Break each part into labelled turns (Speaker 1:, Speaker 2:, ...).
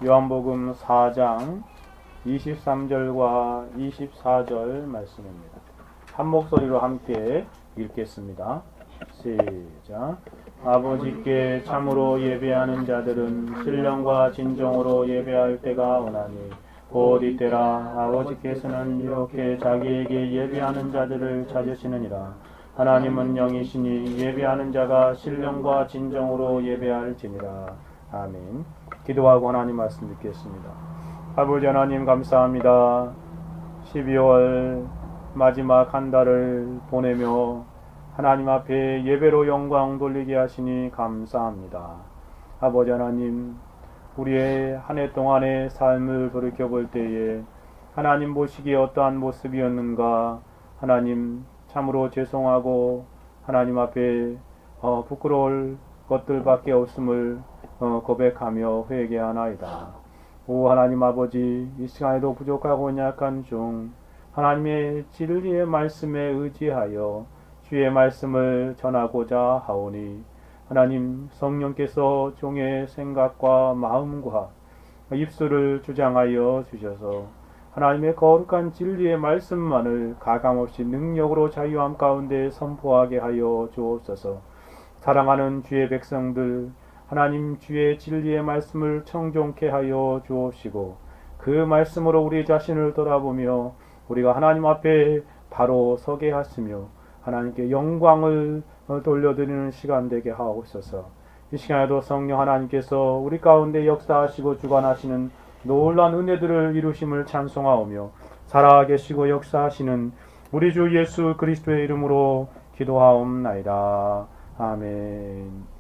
Speaker 1: 요한복음 4장 23절과 24절 말씀입니다. 한 목소리로 함께 읽겠습니다. 시작. 아버지께 참으로 예배하는 자들은 신령과 진정으로 예배할 때가 오나니 곧 이때라. 아버지께서는 이렇게 자기에게 예배하는 자들을 찾으시느니라. 하나님은 영이시니 예배하는 자가 신령과 진정으로 예배할지니라. 아멘. 기도하고 하나님 말씀 듣겠습니다. 아버지 하나님 감사합니다. 12월 마지막 한 달을 보내며 하나님 앞에 예배로 영광 돌리게 하시니 감사합니다. 아버지 하나님, 우리의 한 해 동안의 삶을 돌이켜볼 때에 하나님 보시기에 어떠한 모습이었는가, 하나님 참으로 죄송하고 하나님 앞에 부끄러울 것들밖에 없음을 고백하며 회개하나이다. 오 하나님 아버지, 이 시간에도 부족하고 약한 중 하나님의 진리의 말씀에 의지하여 주의 말씀을 전하고자 하오니 하나님 성령께서 종의 생각과 마음과 입술을 주장하여 주셔서 하나님의 거룩한 진리의 말씀만을 가감없이 능력으로 자유함 가운데 선포하게 하여 주옵소서. 사랑하는 주의 백성들, 하나님 주의 진리의 말씀을 청종케 하여 주옵시고 그 말씀으로 우리 자신을 돌아보며 우리가 하나님 앞에 바로 서게 하시며 하나님께 영광을 돌려드리는 시간 되게 하옵소서. 이 시간에도 성령 하나님께서 우리 가운데 역사하시고 주관하시는 놀라운 은혜들을 이루심을 찬송하오며 살아계시고 역사하시는 우리 주 예수 그리스도의 이름으로 기도하옵나이다. 아멘.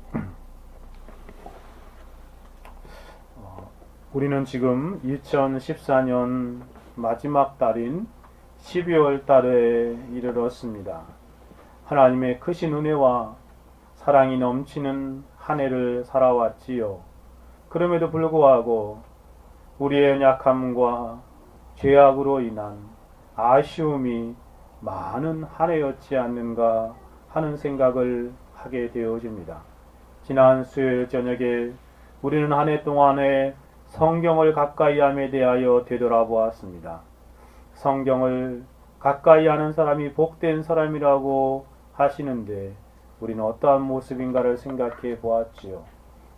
Speaker 1: 우리는 지금 2014년 마지막 달인 12월 달에 이르렀습니다. 하나님의 크신 은혜와 사랑이 넘치는 한 해를 살아왔지요. 그럼에도 불구하고 우리의 약함과 죄악으로 인한 아쉬움이 많은 한 해였지 않는가 하는 생각을 하게 되어집니다. 지난 수요일 저녁에 우리는 한 해 동안에 성경을 가까이 함에 대하여 되돌아보았습니다. 성경을 가까이 하는 사람이 복된 사람이라고 하시는데 우리는 어떠한 모습인가를 생각해 보았지요.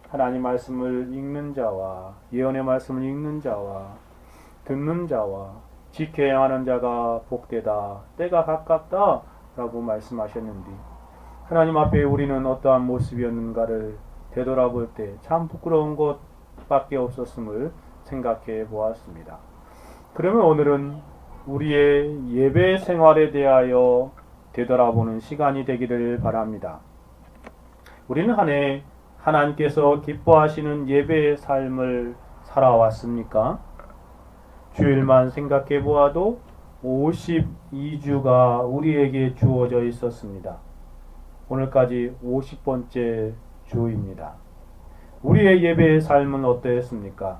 Speaker 1: 하나님 말씀을 읽는 자와 예언의 말씀을 읽는 자와 듣는 자와 지켜야 하는 자가 복되다, 때가 가깝다 라고 말씀하셨는데 하나님 앞에 우리는 어떠한 모습이었는가를 되돌아볼 때 참 부끄러운 것밖에 없었음을 생각해 보았습니다. 그러면 오늘은 우리의 예배 생활에 대하여 되돌아보는 시간이 되기를 바랍니다. 우리는 한 해 하나님께서 기뻐하시는 예배의 삶을 살아왔습니까? 주일만 생각해 보아도 52주가 우리에게 주어져 있었습니다. 오늘까지 50번째 주입니다. 우리의 예배의 삶은 어떠했습니까?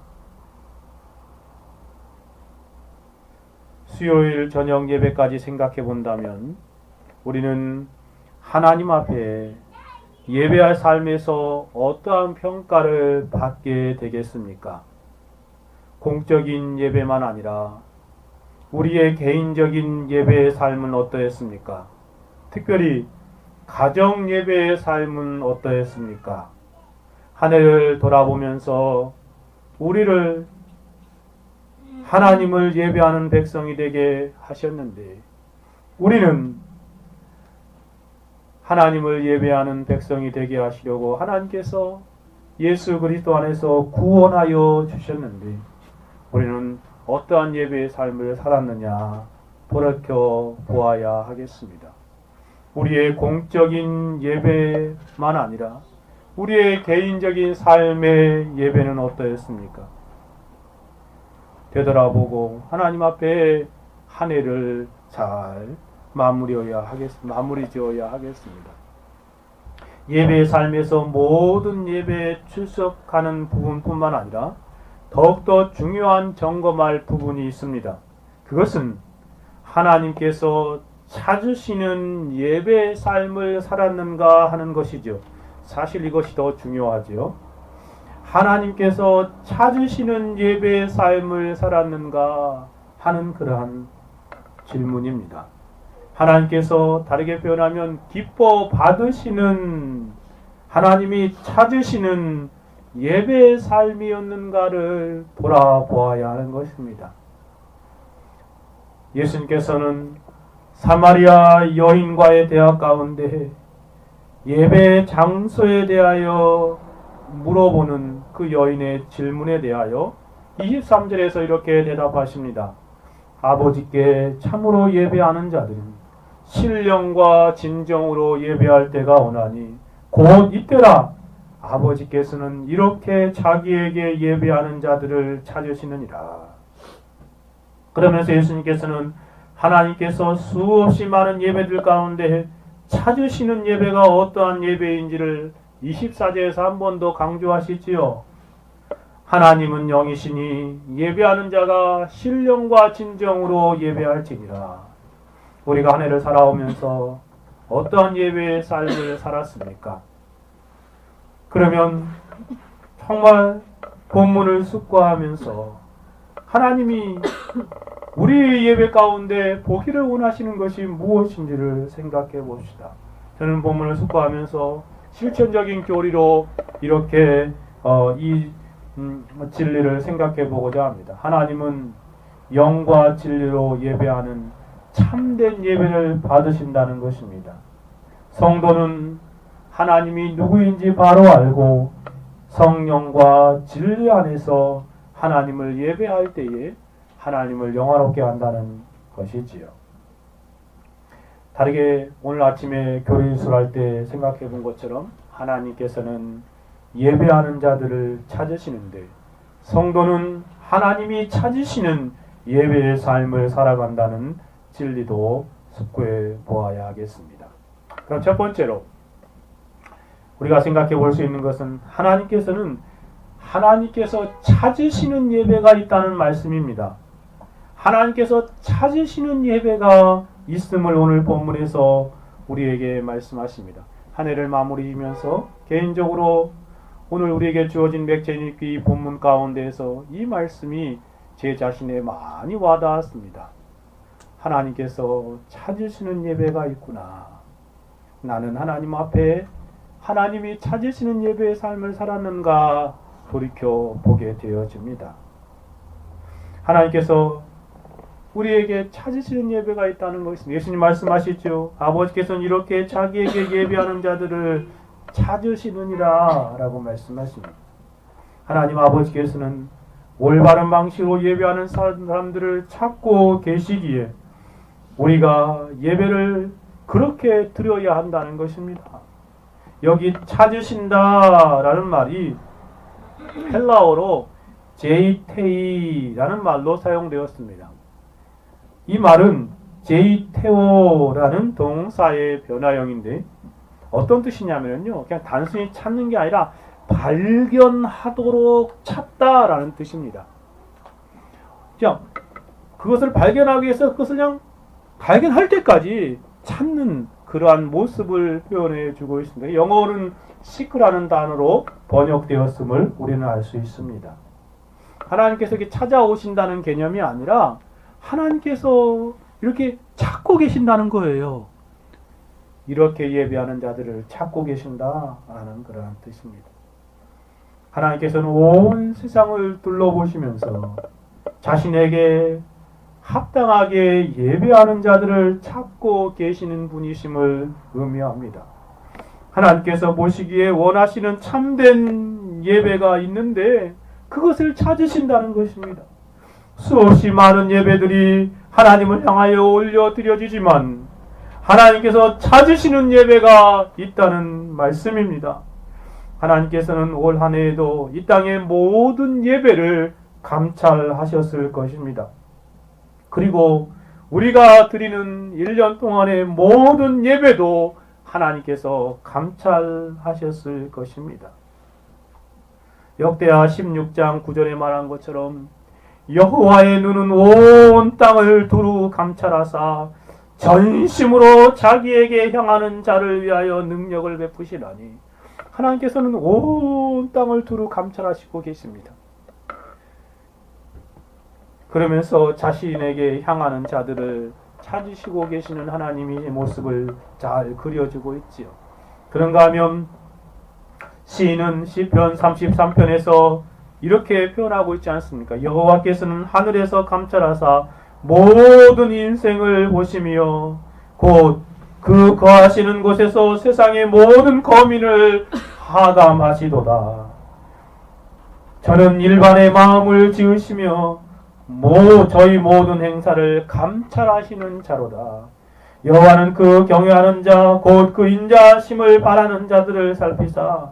Speaker 1: 수요일 저녁 예배까지 생각해 본다면 우리는 하나님 앞에 예배할 삶에서 어떠한 평가를 받게 되겠습니까? 공적인 예배만 아니라 우리의 개인적인 예배의 삶은 어떠했습니까? 특별히 가정 예배의 삶은 어떠했습니까? 한 해를 돌아보면서 우리를 하나님을 예배하는 백성이 되게 하셨는데 우리는 하나님을 예배하는 백성이 되게 하시려고 하나님께서 예수 그리스도 안에서 구원하여 주셨는데 우리는 어떠한 예배의 삶을 살았느냐 돌이켜 보아야 하겠습니다. 우리의 공적인 예배만 아니라 우리의 개인적인 삶의 예배는 어떠했습니까? 되돌아보고 하나님 앞에 한 해를 잘 마무리 지어야 하겠습니다. 예배의 삶에서 모든 예배에 출석하는 부분뿐만 아니라 더욱더 중요한 점검할 부분이 있습니다. 그것은 하나님께서 찾으시는 예배의 삶을 살았는가 하는 것이죠. 사실 이것이 더 중요하지요. 하나님께서 찾으시는 예배의 삶을 살았는가 하는 그러한 질문입니다. 하나님께서 다르게 표현하면 기뻐 받으시는, 하나님이 찾으시는 예배의 삶이었는가를 돌아보아야 하는 것입니다. 예수님께서는 사마리아 여인과의 대화 가운데 예배 장소에 대하여 물어보는 그 여인의 질문에 대하여 23절에서 이렇게 대답하십니다. 아버지께 참으로 예배하는 자들은 신령과 진정으로 예배할 때가 오나니 곧 이때라. 아버지께서는 이렇게 자기에게 예배하는 자들을 찾으시느니라. 그러면서 예수님께서는 하나님께서 수없이 많은 예배들 가운데 찾으시는 예배가 어떠한 예배인지를 24절에서 한 번 더 강조하시지요. 하나님은 영이시니 예배하는 자가 신령과 진정으로 예배할지니라. 우리가 한 해를 살아오면서 어떠한 예배의 삶을 살았습니까? 그러면 정말 본문을 숙고하면서 하나님이 우리 예배 가운데 보기를 원하시는 것이 무엇인지를 생각해 봅시다. 저는 본문을 숙고하면서 실천적인 교리로 이렇게 이 진리를 생각해 보고자 합니다. 하나님은 영과 진리로 예배하는 참된 예배를 받으신다는 것입니다. 성도는 하나님이 누구인지 바로 알고 성령과 진리 안에서 하나님을 예배할 때에 하나님을 영화롭게 한다는 것이지요. 다르게 오늘 아침에 교리 수술할 때 생각해 본 것처럼 하나님께서는 예배하는 자들을 찾으시는데 성도는 하나님이 찾으시는 예배의 삶을 살아간다는 진리도 숙고해 보아야 하겠습니다. 그럼 첫 번째로 우리가 생각해 볼 수 있는 것은 하나님께서 찾으시는 예배가 있다는 말씀입니다. 하나님께서 찾으시는 예배가 있음을 오늘 본문에서 우리에게 말씀하십니다. 한 해를 마무리하면서 개인적으로 오늘 우리에게 주어진 맥제니기 본문 가운데에서 이 말씀이 제 자신에 많이 와닿았습니다. 하나님께서 찾으시는 예배가 있구나. 나는 하나님 앞에 하나님이 찾으시는 예배의 삶을 살았는가 돌이켜 보게 되어집니다. 하나님께서 우리에게 찾으시는 예배가 있다는 것입니다. 예수님 말씀하시죠. 아버지께서는 이렇게 자기에게 예배하는 자들을 찾으시느니라 라고 말씀하십니다. 하나님 아버지께서는 올바른 방식으로 예배하는 사람들을 찾고 계시기에 우리가 예배를 그렇게 드려야 한다는 것입니다. 여기 찾으신다라는 말이 헬라어로 제이테이라는 말로 사용되었습니다. 이 말은 제이테오라는 동사의 변화형인데 어떤 뜻이냐면요, 그냥 단순히 찾는 게 아니라 발견하도록 찾다라는 뜻입니다. 그냥 그것을 발견하기 위해서 그것을 그냥 발견할 때까지 찾는 그러한 모습을 표현해 주고 있습니다. 영어로는 seek라는 단어로 번역되었음을 우리는 알 수 있습니다. 하나님께서 이렇게 찾아오신다는 개념이 아니라 하나님께서 이렇게 찾고 계신다는 거예요. 이렇게 예배하는 자들을 찾고 계신다라는 그러한 뜻입니다. 하나님께서는 온 세상을 둘러보시면서 자신에게 합당하게 예배하는 자들을 찾고 계시는 분이심을 의미합니다. 하나님께서 보시기에 원하시는 참된 예배가 있는데 그것을 찾으신다는 것입니다. 수없이 많은 예배들이 하나님을 향하여 올려드려지지만 하나님께서 찾으시는 예배가 있다는 말씀입니다. 하나님께서는 올 한 해에도 이 땅의 모든 예배를 감찰하셨을 것입니다. 그리고 우리가 드리는 1년 동안의 모든 예배도 하나님께서 감찰하셨을 것입니다. 역대하 16장 9절에 말한 것처럼 여호와의 눈은 온 땅을 두루 감찰하사 전심으로 자기에게 향하는 자를 위하여 능력을 베푸시라니 하나님께서는 온 땅을 두루 감찰하시고 계십니다. 그러면서 자신에게 향하는 자들을 찾으시고 계시는 하나님의 모습을 잘 그려주고 있지요. 그런가 하면 시인은 시편 33편에서 이렇게 표현하고 있지 않습니까? 여호와께서는 하늘에서 감찰하사 모든 인생을 보시며 곧 그 거하시는 곳에서 세상의 모든 거민을 하감하시도다. 저는 일반의 마음을 지으시며 저희 모든 행사를 감찰하시는 자로다. 여호와는 그 경외하는 자 곧 그 인자심을 바라는 자들을 살피사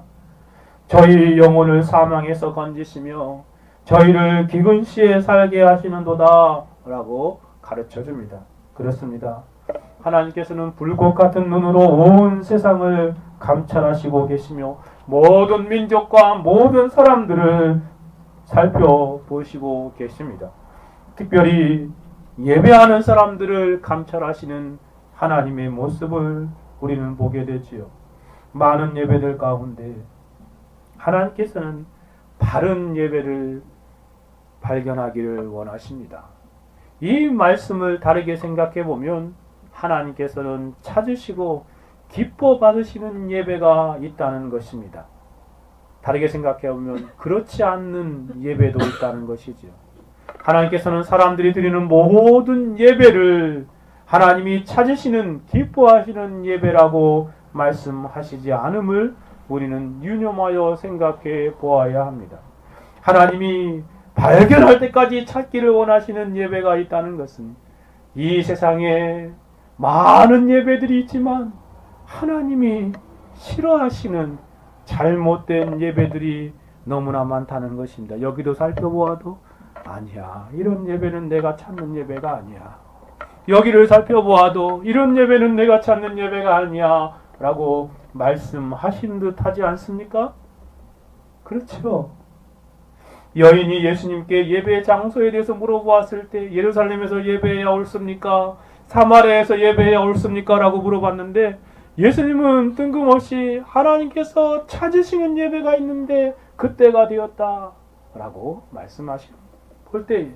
Speaker 1: 저희 영혼을 사망에서 건지시며 저희를 기근 시에 살게 하시는도다 라고 가르쳐 줍니다. 그렇습니다. 하나님께서는 불꽃 같은 눈으로 온 세상을 감찰하시고 계시며 모든 민족과 모든 사람들을 살펴보시고 계십니다. 특별히 예배하는 사람들을 감찰하시는 하나님의 모습을 우리는 보게 되지요. 많은 예배들 가운데 하나님께서는 바른 예배를 발견하기를 원하십니다. 이 말씀을 다르게 생각해 보면 하나님께서는 찾으시고 기뻐 받으시는 예배가 있다는 것입니다. 다르게 생각해 보면 그렇지 않는 예배도 있다는 것이죠. 하나님께서는 사람들이 드리는 모든 예배를 하나님이 찾으시는 기뻐하시는 예배라고 말씀하시지 않음을 우리는 유념하여 생각해 보아야 합니다. 하나님이 발견할 때까지 찾기를 원하시는 예배가 있다는 것은 이 세상에 많은 예배들이 있지만 하나님이 싫어하시는 잘못된 예배들이 너무나 많다는 것입니다. 여기도 살펴보아도 아니야, 이런 예배는 내가 찾는 예배가 아니야. 여기를 살펴보아도 이런 예배는 내가 찾는 예배가 아니야 라고 말씀하신 듯 하지 않습니까? 그렇죠. 여인이 예수님께 예배 장소에 대해서 물어보았을 때 예루살렘에서 예배해야 옳습니까? 사마리아에서 예배해야 옳습니까? 라고 물어봤는데 예수님은 뜬금없이 하나님께서 찾으시는 예배가 있는데 그때가 되었다 라고 말씀하시고 볼 때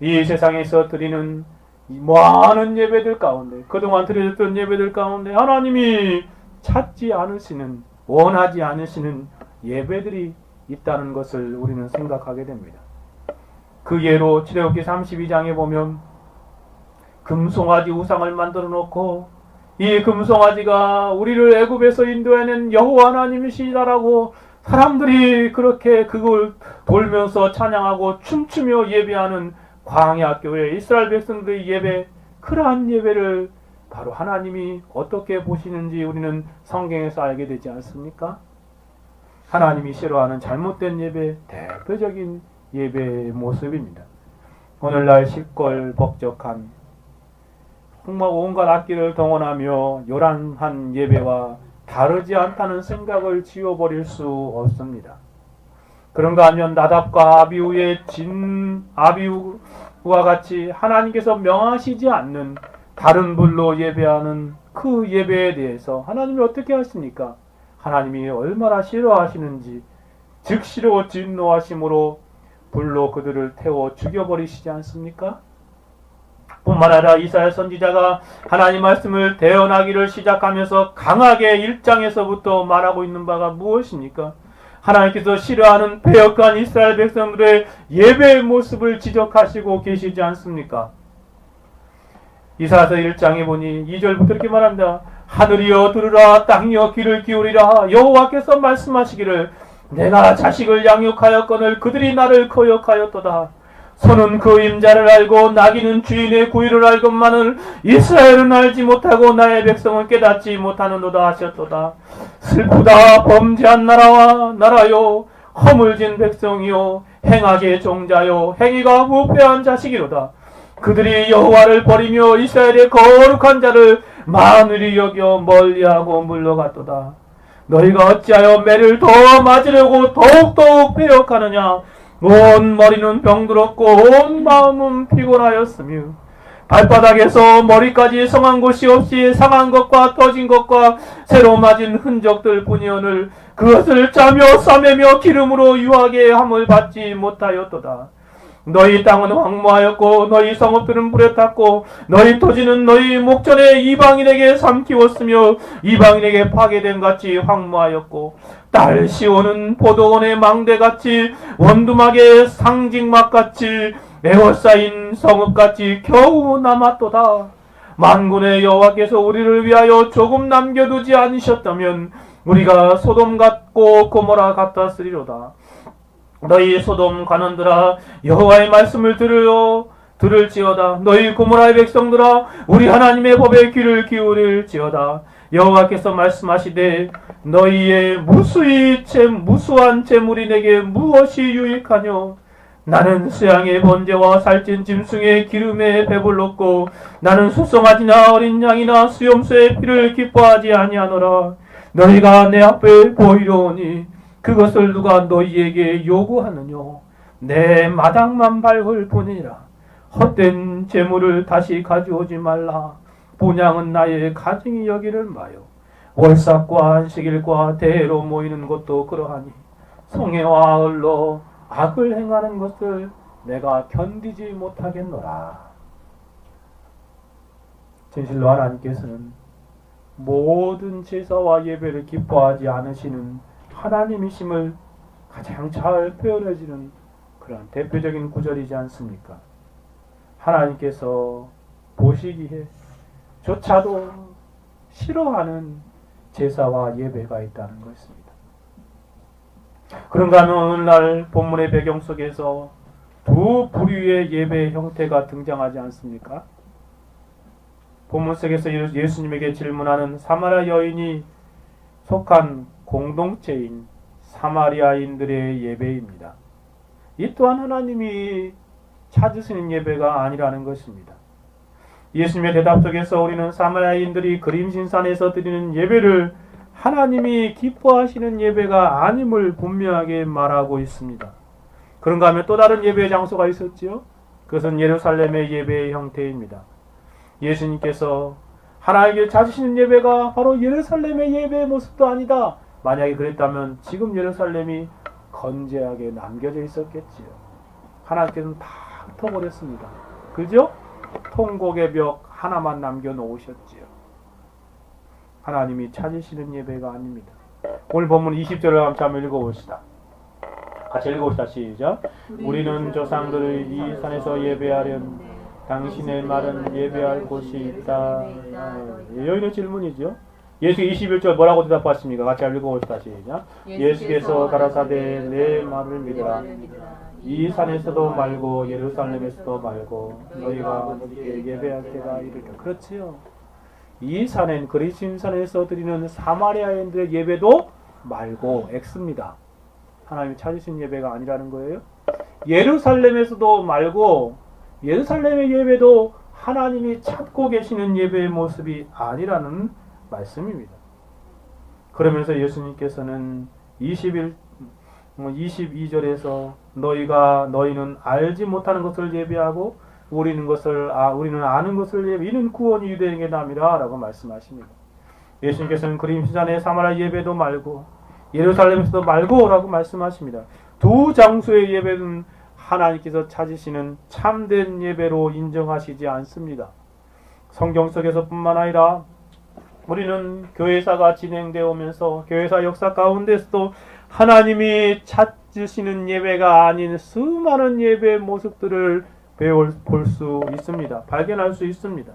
Speaker 1: 이 세상에서 드리는 많은 예배들 가운데 그동안 드렸던 예배들 가운데 하나님이 찾지 않으시는 원하지 않으시는 예배들이 있다는 것을 우리는 생각하게 됩니다. 그 예로 출애굽기 32장에 보면 금송아지 우상을 만들어 놓고 이 금송아지가 우리를 애굽에서 인도해낸 여호와 하나님이시다라고 사람들이 그렇게 그걸 돌면서 찬양하고 춤추며 예배하는 광야 교회 이스라엘 백성들의 예배, 그러한 예배를 바로 하나님이 어떻게 보시는지 우리는 성경에서 알게 되지 않습니까? 하나님이 싫어하는 잘못된 예배, 대표적인 예배의 모습입니다. 오늘날 시끌벅적한 정말 온갖 악기를 동원하며 요란한 예배와 다르지 않다는 생각을 지워버릴 수 없습니다. 그런가 하면 나답과 아비후의 아비후와 같이 하나님께서 명하시지 않는 다른 불로 예배하는 그 예배에 대해서 하나님이 어떻게 하십니까? 하나님이 얼마나 싫어하시는지 즉시로 진노하심으로 불로 그들을 태워 죽여버리시지 않습니까? 뿐만 아니라 이사야 선지자가 하나님 말씀을 대언하기를 시작하면서 강하게 1장에서부터 말하고 있는 바가 무엇입니까? 하나님께서 싫어하는 패역한 이스라엘 백성들의 예배의 모습을 지적하시고 계시지 않습니까? 이사야서 1장에 보니 2절부터 이렇게 말합니다. 하늘이여 들으라, 땅이여 귀를 기울이라. 여호와께서 말씀하시기를 내가 자식을 양육하였거늘 그들이 나를 거역하였도다. 소는 그 임자를 알고 나귀는 주인의 구유를 알건만을 이스라엘은 알지 못하고 나의 백성은 깨닫지 못하는도다 하셨도다. 슬프다. 범죄한 나라요 허물진 백성이요 행악의 종자요 행위가 부패한 자식이로다. 그들이 여호와를 버리며 이스라엘의 거룩한 자를 만으리 여겨 멀리하고 물러갔도다. 너희가 어찌하여 매를 더 맞으려고 더욱더욱 배역하느냐. 온 머리는 병들었고 온 마음은 피곤하였으며 발바닥에서 머리까지 성한 곳이 없이 상한 것과 터진 것과 새로 맞은 흔적들 뿐이오늘 그것을 짜며 싸매며 기름으로 유하게 함을 받지 못하였도다. 너희 땅은 황무하였고 너희 성읍들은 불에 탔고 너희 토지는 너희 목전에 이방인에게 삼키웠으며 이방인에게 파괴된 같이 황무하였고 딸 시온은 포도원의 망대같이 원두막의 상징막같이 에워싸인 성읍같이 겨우 남았도다. 만군의 여호와께서 우리를 위하여 조금 남겨두지 않으셨다면 우리가 소돔 같고 고모라 같았으리로다. 너희 소돔 관원들아 여호와의 말씀을 들을지어다. 너희 고모라의 백성들아 우리 하나님의 법에 귀를 기울일지어다. 여호와께서 말씀하시되 너희의 무수한 재물이 내게 무엇이 유익하뇨? 나는 수양의 번제와 살찐 짐승의 기름에 배불렀고 나는 수송아지나 어린 양이나 수염소의 피를 기뻐하지 아니하노라. 너희가 내 앞에 보이려오니 그것을 누가 너희에게 요구하느뇨? 내 마당만 밟을 뿐이라. 헛된 재물을 다시 가져오지 말라. 본향은 나의 가증이 여기를 마요. 월삭과 안식일과 대회로 모이는 것도 그러하니 성회와 을로 악을 행하는 것을 내가 견디지 못하겠노라. 진실로 하나님께서는 모든 제사와 예배를 기뻐하지 않으시는 하나님이심을 가장 잘 표현해주는 그런 대표적인 구절이지 않습니까? 하나님께서 보시기에 조차도 싫어하는 제사와 예배가 있다는 것입니다. 그런가 하면 오늘날 본문의 배경 속에서 두 부류의 예배 형태가 등장하지 않습니까? 본문 속에서 예수님에게 질문하는 사마리아 여인이 속한 공동체인 사마리아인들의 예배입니다. 이 또한 하나님이 찾으시는 예배가 아니라는 것입니다. 예수님의 대답 속에서 우리는 사마리아인들이 그림신산에서 드리는 예배를 하나님이 기뻐하시는 예배가 아님을 분명하게 말하고 있습니다. 그런가 하면 또 다른 예배의 장소가 있었지요. 그것은 예루살렘의 예배의 형태입니다. 예수님께서 하나님께 찾으시는 예배가 바로 예루살렘의 예배의 모습도 아니다. 만약에 그랬다면 지금 예루살렘이 건재하게 남겨져 있었겠지요. 하나님께서는 다 흩어버렸습니다. 그죠? 통곡의 벽 하나만 남겨놓으셨지요. 하나님이 찾으시는 예배가 아닙니다. 오늘 본문 20절을 한번 읽어봅시다. 같이 읽어봅시다. 시작. 우리는 조상들을 이 산에서 예배하련 당신의 말은 예배할 곳이 있다. 여인의 질문이죠. 예수 21절 뭐라고 대답하십니까? 같이 읽어봅시다. 시작. 예수께서 가라사대 내 말을 믿으라. 이 산에서도 말고 예루살렘에서도 말고 너희가 아버지께 예배할 때가 이르리라. 그렇지요. 이 산엔 그리심산에서 드리는 사마리아인들의 예배도 말고 X입니다. 하나님이 찾으신 예배가 아니라는 거예요. 예루살렘에서도 말고 예루살렘의 예배도 하나님이 찾고 계시는 예배의 모습이 아니라는 말씀입니다. 그러면서 예수님께서는 22절에서 너희는 알지 못하는 것을 예배하고 우리는 아는 것을 예배, 이는 구원이 유대인에게 남이라 라고 말씀하십니다. 예수님께서는 그림신산의 사마리아 예배도 말고 예루살렘에서도 말고 라고 말씀하십니다. 두 장소의 예배는 하나님께서 찾으시는 참된 예배로 인정하시지 않습니다. 성경 속에서 뿐만 아니라 우리는 교회사가 진행되어 오면서 교회사 역사 가운데서도 하나님이 찾으시는 예배가 아닌 수많은 예배의 모습들을 볼 수 있습니다. 발견할 수 있습니다.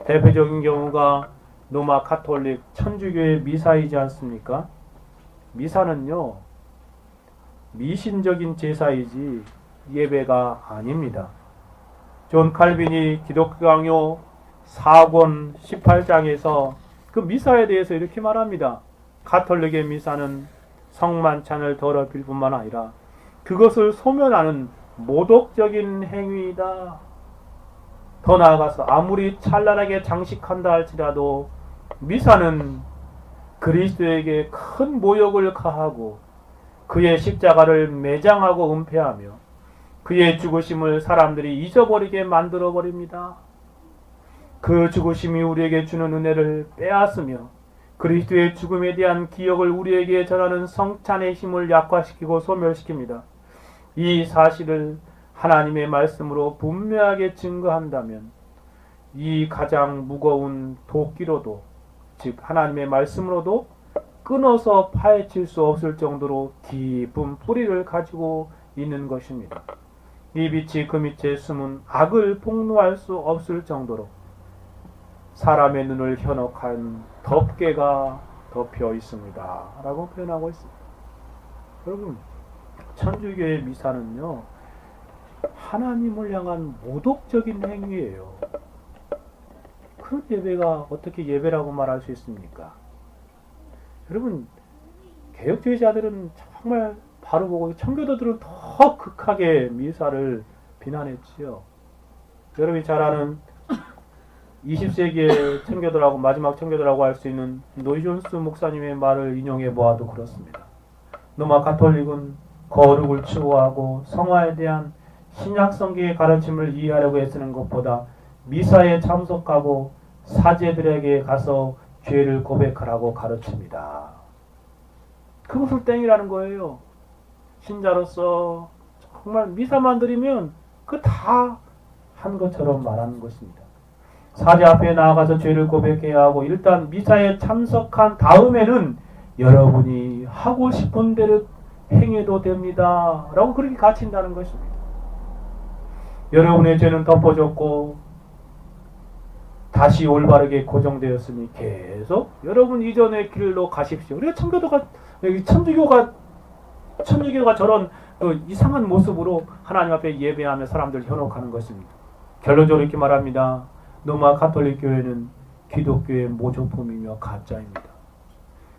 Speaker 1: 대표적인 경우가 로마 카톨릭 천주교의 미사이지 않습니까? 미사는요, 미신적인 제사이지 예배가 아닙니다. 존 칼빈이 기독교 강요 4권 18장에서 그 미사에 대해서 이렇게 말합니다. 가톨릭의 미사는 성만찬을 더럽힐 뿐만 아니라 그것을 소멸하는 모독적인 행위이다. 더 나아가서 아무리 찬란하게 장식한다 할지라도 미사는 그리스도에게 큰 모욕을 가하고 그의 십자가를 매장하고 은폐하며 그의 죽으심을 사람들이 잊어버리게 만들어버립니다. 그 죽으심이 우리에게 주는 은혜를 빼앗으며 그리스도의 죽음에 대한 기억을 우리에게 전하는 성찬의 힘을 약화시키고 소멸시킵니다. 이 사실을 하나님의 말씀으로 분명하게 증거한다면 이 가장 무거운 도끼로도, 즉 하나님의 말씀으로도 끊어서 파헤칠 수 없을 정도로 깊은 뿌리를 가지고 있는 것입니다. 이 빛이 그 밑에 숨은 악을 폭로할 수 없을 정도로 사람의 눈을 현혹한 덮개가 덮여 있습니다 라고 표현하고 있습니다. 여러분, 천주교의 미사는요, 하나님을 향한 모독적인 행위예요. 그런 예배가 어떻게 예배라고 말할 수 있습니까? 여러분, 개혁주의자들은 정말 바로 보고 청교도들은 더 극하게 미사를 비난했지요. 여러분이 잘 아는 20세기의 청교도라고, 마지막 청교도라고 할 수 있는 노이존스 목사님의 말을 인용해 보아도 그렇습니다. 로마 가톨릭은 거룩을 추구하고 성화에 대한 신약 성경의 가르침을 이해하려고 애쓰는 것보다 미사에 참석하고 사제들에게 가서 죄를 고백하라고 가르칩니다. 그것을 땡이라는 거예요. 신자로서 정말 미사만 드리면 그 다 한 것처럼 말하는 것입니다. 사제 앞에 나아가서 죄를 고백해야 하고 일단 미사에 참석한 다음에는 여러분이 하고 싶은 대로 행해도 됩니다 라고 그렇게 가르친다는 것입니다. 여러분의 죄는 덮어졌고 다시 올바르게 고정되었으니 계속 여러분 이전의 길로 가십시오. 그러니까 천주교가 저런 이상한 모습으로 하나님 앞에 예배하며 사람들을 현혹하는 것입니다. 결론적으로 이렇게 말합니다. 로마 가톨릭 교회는 기독교의 모조품이며 가짜입니다.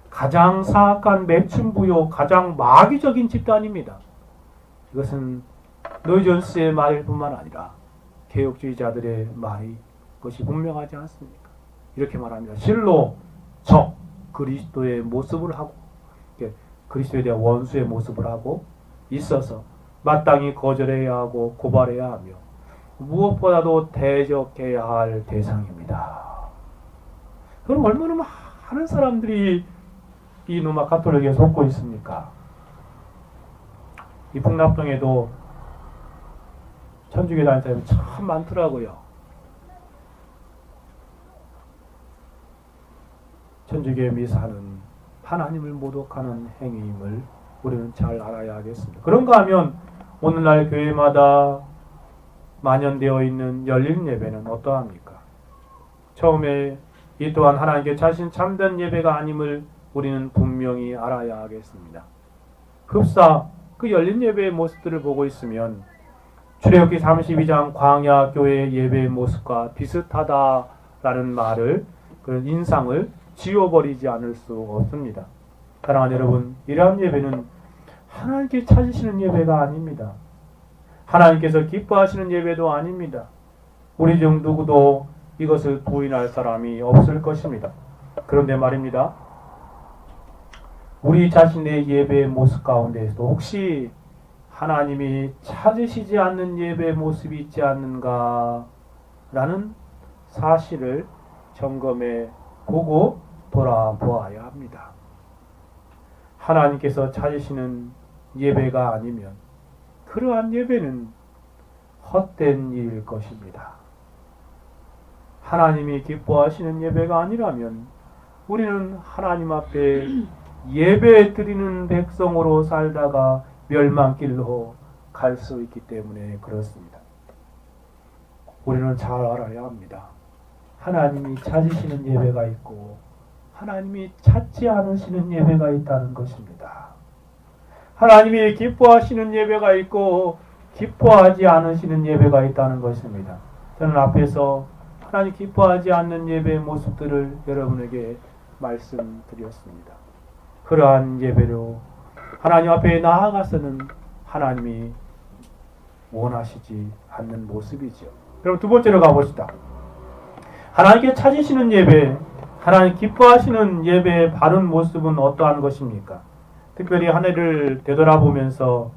Speaker 1: 가장 사악한 매춘부요, 가장 마귀적인 집단입니다. 이것은 노이존스의 말일 뿐만 아니라 개혁주의자들의 말이 것이 분명하지 않습니까? 이렇게 말합니다. 실로 적 그리스도의 모습을 하고 그리스도에 대한 원수의 모습을 하고 있어서 마땅히 거절해야 하고 고발해야 하며 무엇보다도 대적해야 할 대상입니다. 그럼 얼마나 많은 사람들이 이 로마 가톨릭에 속고 있습니까? 이 풍납동에도 천주교 다니는 사람이 참 많더라고요. 천주교의 미사는 하나님을 모독하는 행위임을 우리는 잘 알아야 하겠습니다. 그런가 하면 오늘날 교회마다 만연되어 있는 열린 예배는 어떠합니까? 처음에 이 또한 하나님께 자신 참된 예배가 아님을 우리는 분명히 알아야 하겠습니다. 흡사 그 열린 예배의 모습들을 보고 있으면 출애굽기 32장 광야 교회의 예배의 모습과 비슷하다라는 말을, 그런 인상을 지워버리지 않을 수 없습니다. 사랑하는 여러분, 이러한 예배는 하나님께 찾으시는 예배가 아닙니다. 하나님께서 기뻐하시는 예배도 아닙니다. 우리 중 누구도 이것을 부인할 사람이 없을 것입니다. 그런데 말입니다. 우리 자신의 예배의 모습 가운데에서도 혹시 하나님이 찾으시지 않는 예배의 모습이 있지 않는가 라는 사실을 점검해 보고 돌아보아야 합니다. 하나님께서 찾으시는 예배가 아니면 그러한 예배는 헛된 일일 것입니다. 하나님이 기뻐하시는 예배가 아니라면 우리는 하나님 앞에 예배 드리는 백성으로 살다가 멸망길로 갈 수 있기 때문에 그렇습니다. 우리는 잘 알아야 합니다. 하나님이 찾으시는 예배가 있고 하나님이 찾지 않으시는 예배가 있다는 것입니다. 하나님이 기뻐하시는 예배가 있고 기뻐하지 않으시는 예배가 있다는 것입니다. 저는 앞에서 하나님 기뻐하지 않는 예배의 모습들을 여러분에게 말씀드렸습니다. 그러한 예배로 하나님 앞에 나아가서는 하나님이 원하시지 않는 모습이죠. 그럼 두 번째로 가봅시다. 하나님께 찾으시는 예배, 하나님 기뻐하시는 예배의 바른 모습은 어떠한 것입니까? 특별히 한 해를 되돌아보면서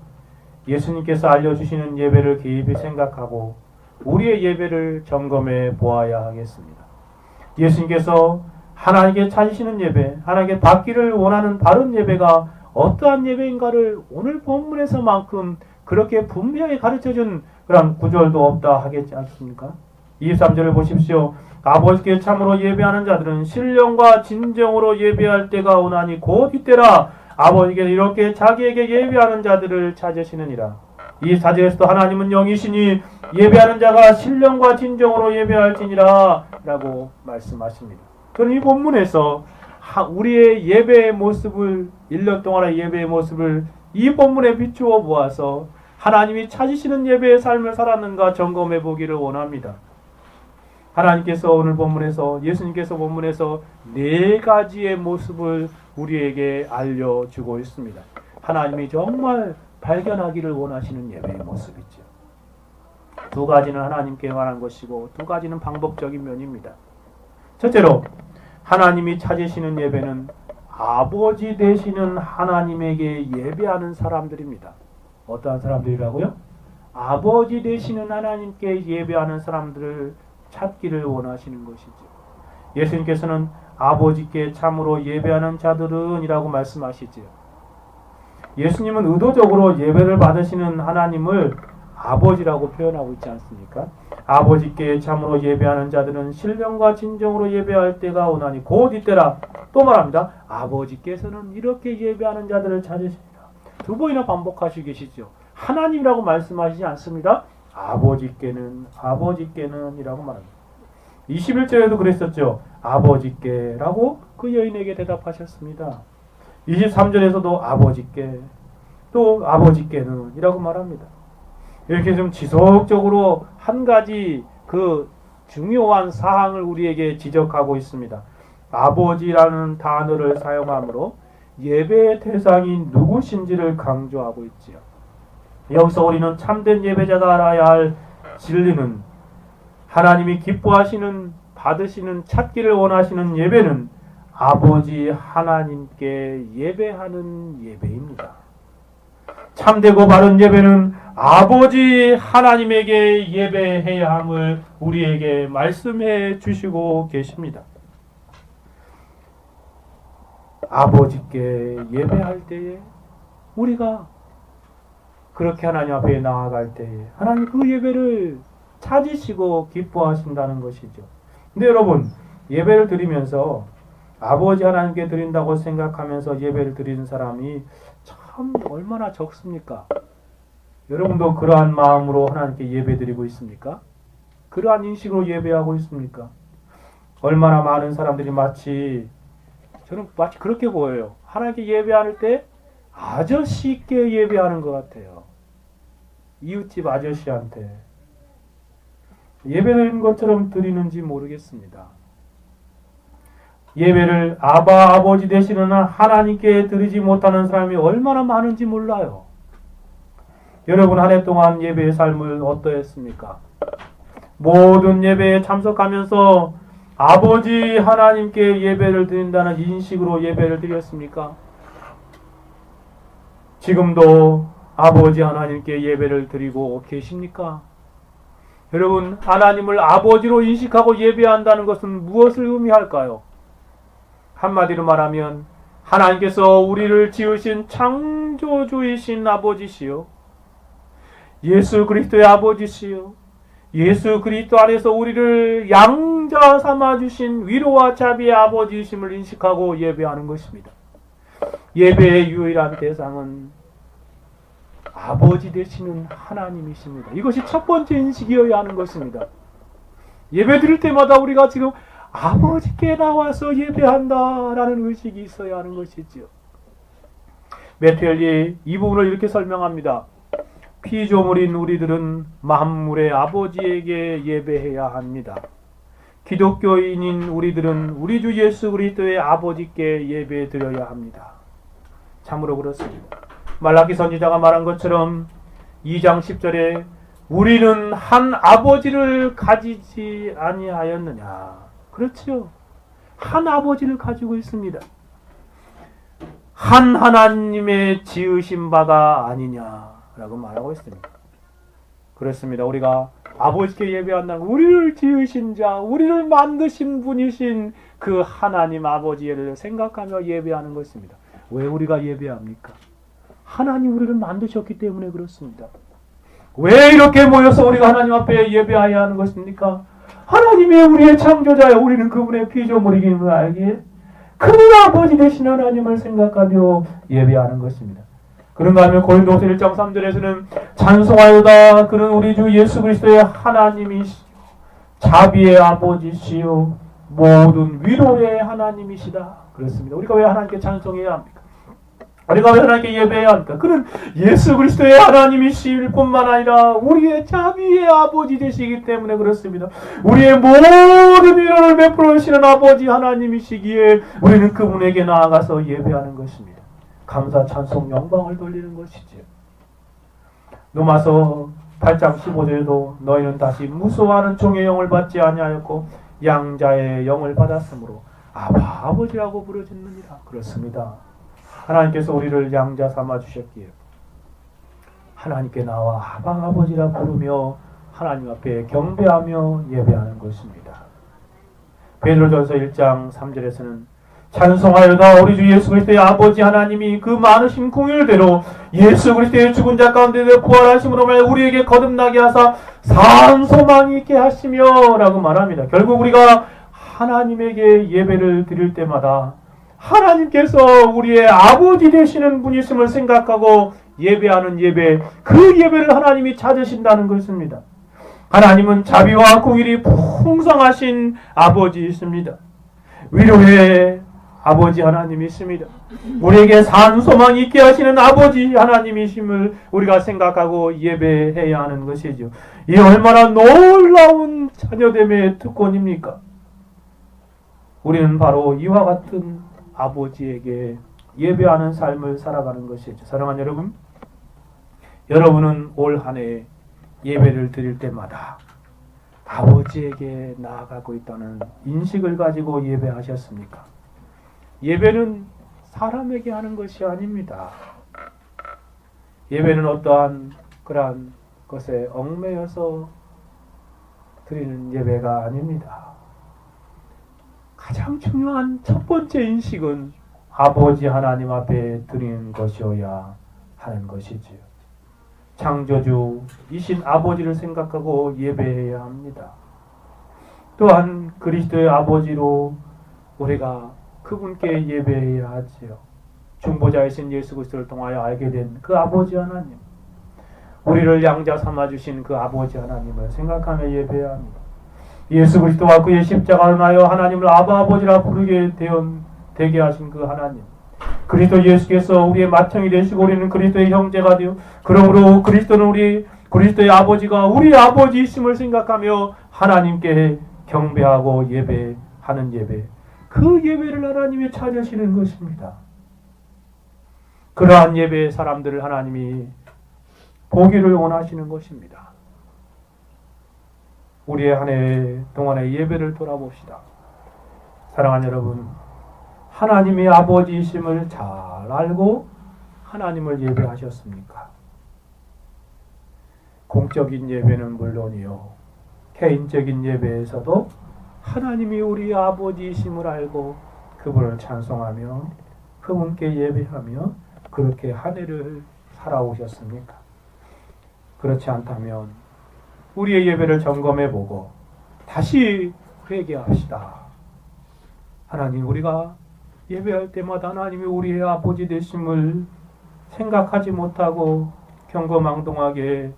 Speaker 1: 예수님께서 알려주시는 예배를 깊이 생각하고 우리의 예배를 점검해 보아야 하겠습니다. 예수님께서 하나님께 찾으시는 예배, 하나님께 받기를 원하는 바른 예배가 어떠한 예배인가를 오늘 본문에서만큼 그렇게 분명히 가르쳐준 그런 구절도 없다 하겠지 않습니까? 23절을 보십시오. 아버지께 참으로 예배하는 자들은 신령과 진정으로 예배할 때가 오나니 곧 이때라. 아버지께 이렇게 자기에게 예배하는 자들을 찾으시느니라. 이 4절에서도 하나님은 영이시니 예배하는 자가 신령과 진정으로 예배할지니라 라고 말씀하십니다. 저는 이 본문에서 우리의 예배의 모습을 1년 동안의 예배의 모습을 이 본문에 비추어 보아서 하나님이 찾으시는 예배의 삶을 살았는가 점검해 보기를 원합니다. 하나님께서 오늘 본문에서 예수님께서 본문에서 4가지의 모습을 우리에게 알려주고 있습니다. 하나님이 정말 발견하기를 원하시는 예배의 모습이죠. 2가지는 하나님께 관한 것이고 2가지는 방법적인 면입니다. 첫째로 하나님이 찾으시는 예배는 아버지 되시는 하나님에게 예배하는 사람들입니다. 어떠한 사람들이라고요? 아버지 되시는 하나님께 예배하는 사람들을 찾기를 원하시는 것이죠. 예수님께서는 아버지께 참으로 예배하는 자들은 이라고 말씀하시지요. 예수님은 의도적으로 예배를 받으시는 하나님을 아버지라고 표현하고 있지 않습니까? 아버지께 참으로 예배하는 자들은 신령과 진정으로 예배할 때가 오나니 곧 이때라. 또 말합니다. 아버지께서는 이렇게 예배하는 자들을 찾으시리라. 2번이나 반복하시고 계시죠. 하나님이라고 말씀하시지 않습니다. 아버지께는 이라고 말합니다. 21절에도 그랬었죠. 아버지께라고 그 여인에게 대답하셨습니다. 23절에서도 아버지께, 또 아버지께는 이라고 말합니다. 이렇게 좀 지속적으로 한 가지 그 중요한 사항을 우리에게 지적하고 있습니다. 아버지라는 단어를 사용함으로 예배의 대상이 누구신지를 강조하고 있지요. 여기서 우리는 참된 예배자가 알아야 할 진리는 하나님이 기뻐하시는, 받으시는, 찾기를 원하시는 예배는 아버지 하나님께 예배하는 예배입니다. 참되고 바른 예배는 아버지 하나님에게 예배해야 함을 우리에게 말씀해 주시고 계십니다. 아버지께 예배할 때에 우리가 그렇게 하나님 앞에 나아갈 때에 하나님 그 예배를 찾으시고 기뻐하신다는 것이죠. 근데 여러분, 예배를 드리면서 아버지 하나님께 드린다고 생각하면서 예배를 드리는 사람이 참 얼마나 적습니까? 여러분도 그러한 마음으로 하나님께 예배 드리고 있습니까? 그러한 인식으로 예배하고 있습니까? 얼마나 많은 사람들이 저는 마치 그렇게 보여요. 하나님께 예배할 때 아저씨께 예배하는 것 같아요. 이웃집 아저씨한테 예배드리는 것처럼 드리는지 모르겠습니다. 예배를 아버지 되시는 하나님께 드리지 못하는 사람이 얼마나 많은지 몰라요. 여러분 한 해 동안 예배의 삶을 어떠했습니까? 모든 예배에 참석하면서 아버지 하나님께 예배를 드린다는 인식으로 예배를 드렸습니까? 지금도 아버지 하나님께 예배를 드리고 계십니까? 여러분, 하나님을 아버지로 인식하고 예배한다는 것은 무엇을 의미할까요? 한마디로 말하면 하나님께서 우리를 지으신 창조주이신 아버지시요, 예수 그리스도의 아버지시요, 예수 그리스도 안에서 우리를 양자 삼아주신 위로와 자비의 아버지이심을 인식하고 예배하는 것입니다. 예배의 유일한 대상은 아버지 되시는 하나님이십니다. 이것이 첫 번째 인식이어야 하는 것입니다. 예배 드릴 때마다 우리가 지금 아버지께 나와서 예배한다라는 의식이 있어야 하는 것이지요. 메트엘리 이 부분을 이렇게 설명합니다. 피조물인 우리들은 만물의 아버지에게 예배해야 합니다. 기독교인인 우리들은 우리 주 예수 그리스도의 아버지께 예배 드려야 합니다. 참으로 그렇습니다. 말라기 선지자가 말한 것처럼 2장 10절에 우리는 한 아버지를 가지지 아니하였느냐. 그렇죠. 한 아버지를 가지고 있습니다. 한 하나님의 지으신 바가 아니냐라고 말하고 있습니다. 그렇습니다. 우리가 아버지께 예배한다는 건 우리를 지으신 자, 우리를 만드신 분이신 그 하나님 아버지를 생각하며 예배하는 것입니다. 왜 우리가 예배합니까? 하나님 우리를 만드셨기 때문에 그렇습니다. 왜 이렇게 모여서 우리가 하나님 앞에 예배해야 하는 것입니까? 하나님의 우리의 창조자여, 우리는 그분의 피조물이기를 알기에 그 아버지 되신 하나님을 생각하며 예배하는 것입니다. 그런가 하면 고린도후서 1장 3절에서는 찬송하여다 그는 우리 주 예수 그리스도의 하나님이시요 자비의 아버지시요 모든 위로의 하나님이시다. 그렇습니다. 우리가 왜 하나님께 찬송해야 합니까? 우리가 왜 하나님께 예배해야 합니까? 그는 예수 그리스도의 하나님이실 뿐만 아니라 우리의 자비의 아버지 되시기 때문에 그렇습니다. 우리의 모든 위로를 베풀어 주시는 아버지 하나님이시기에 우리는 그분에게 나아가서 예배하는 것입니다. 감사 찬송 영광을 돌리는 것이지요. 로마서 8장 15절에도 너희는 다시 무소하는 종의 영을 받지 아니하였고 양자의 영을 받았으므로 아버지라고 부르짖느니라. 그렇습니다. 하나님께서 우리를 양자 삼아 주셨기에 하나님께 나와 아버지라 부르며 하나님 앞에 경배하며 예배하는 것입니다. 베드로전서 1장 3절에서는 찬송하여다 우리 주 예수 그리스도의 아버지 하나님이 그 많으신 공율대로 예수 그리스도의 죽은 자 가운데 부활하심으로 말해 우리에게 거듭나게 하사 산 소망이 있게 하시며 라고 말합니다. 결국 우리가 하나님에게 예배를 드릴 때마다 하나님께서 우리의 아버지 되시는 분이심을 생각하고 예배하는 예배, 그 예배를 하나님이 찾으신다는 것입니다. 하나님은 자비와 공의이 풍성하신 아버지이십니다. 위로의 아버지 하나님이십니다. 우리에게 산 소망이 있게 하시는 아버지 하나님이심을 우리가 생각하고 예배해야 하는 것이죠. 이 얼마나 놀라운 자녀됨의 특권입니까? 우리는 바로 이와 같은 아버지에게 예배하는 삶을 살아가는 것이죠. 사랑하는 여러분, 여러분은 올 한 해 예배를 드릴 때마다 아버지에게 나아가고 있다는 인식을 가지고 예배하셨습니까? 예배는 사람에게 하는 것이 아닙니다. 예배는 어떠한 그러한 것에 얽매여서 드리는 예배가 아닙니다. 가장 중요한 첫 번째 인식은 아버지 하나님 앞에 드리는 것이어야 하는 것이지요. 창조주이신 아버지를 생각하고 예배해야 합니다. 또한 그리스도의 아버지로 우리가 그분께 예배해야 하지요. 중보자이신 예수 그리스도를 통하여 알게 된 그 아버지 하나님, 우리를 양자 삼아주신 그 아버지 하나님을 생각하며 예배해야 합니다. 예수 그리스도와 그의 십자가로 인하여 하나님을 아버지라 부르게 되게 하신 그 하나님, 그리스도 예수께서 우리의 맏형이 되시고 우리는 그리스도의 형제가 되어 그러므로 그리스도는 그리스도의 아버지가 우리 아버지이심을 생각하며 하나님께 경배하고 예배하는 예배, 그 예배를 하나님이 찾으시는 것입니다. 그러한 예배의 사람들을 하나님이 보기를 원하시는 것입니다. 우리의 한 해 동안의 예배를 돌아봅시다. 사랑하는 여러분, 하나님의 아버지이심을 잘 알고 하나님을 예배하셨습니까? 공적인 예배는 물론이요, 개인적인 예배에서도 하나님이 우리 아버지이심을 알고 그분을 찬송하며 그분께 예배하며 그렇게 한 해를 살아오셨습니까? 그렇지 않다면 우리의 예배를 점검해보고 다시 회개합시다. 하나님, 우리가 예배할 때마다 하나님이 우리의 아버지 되심을 생각하지 못하고 경거망동하게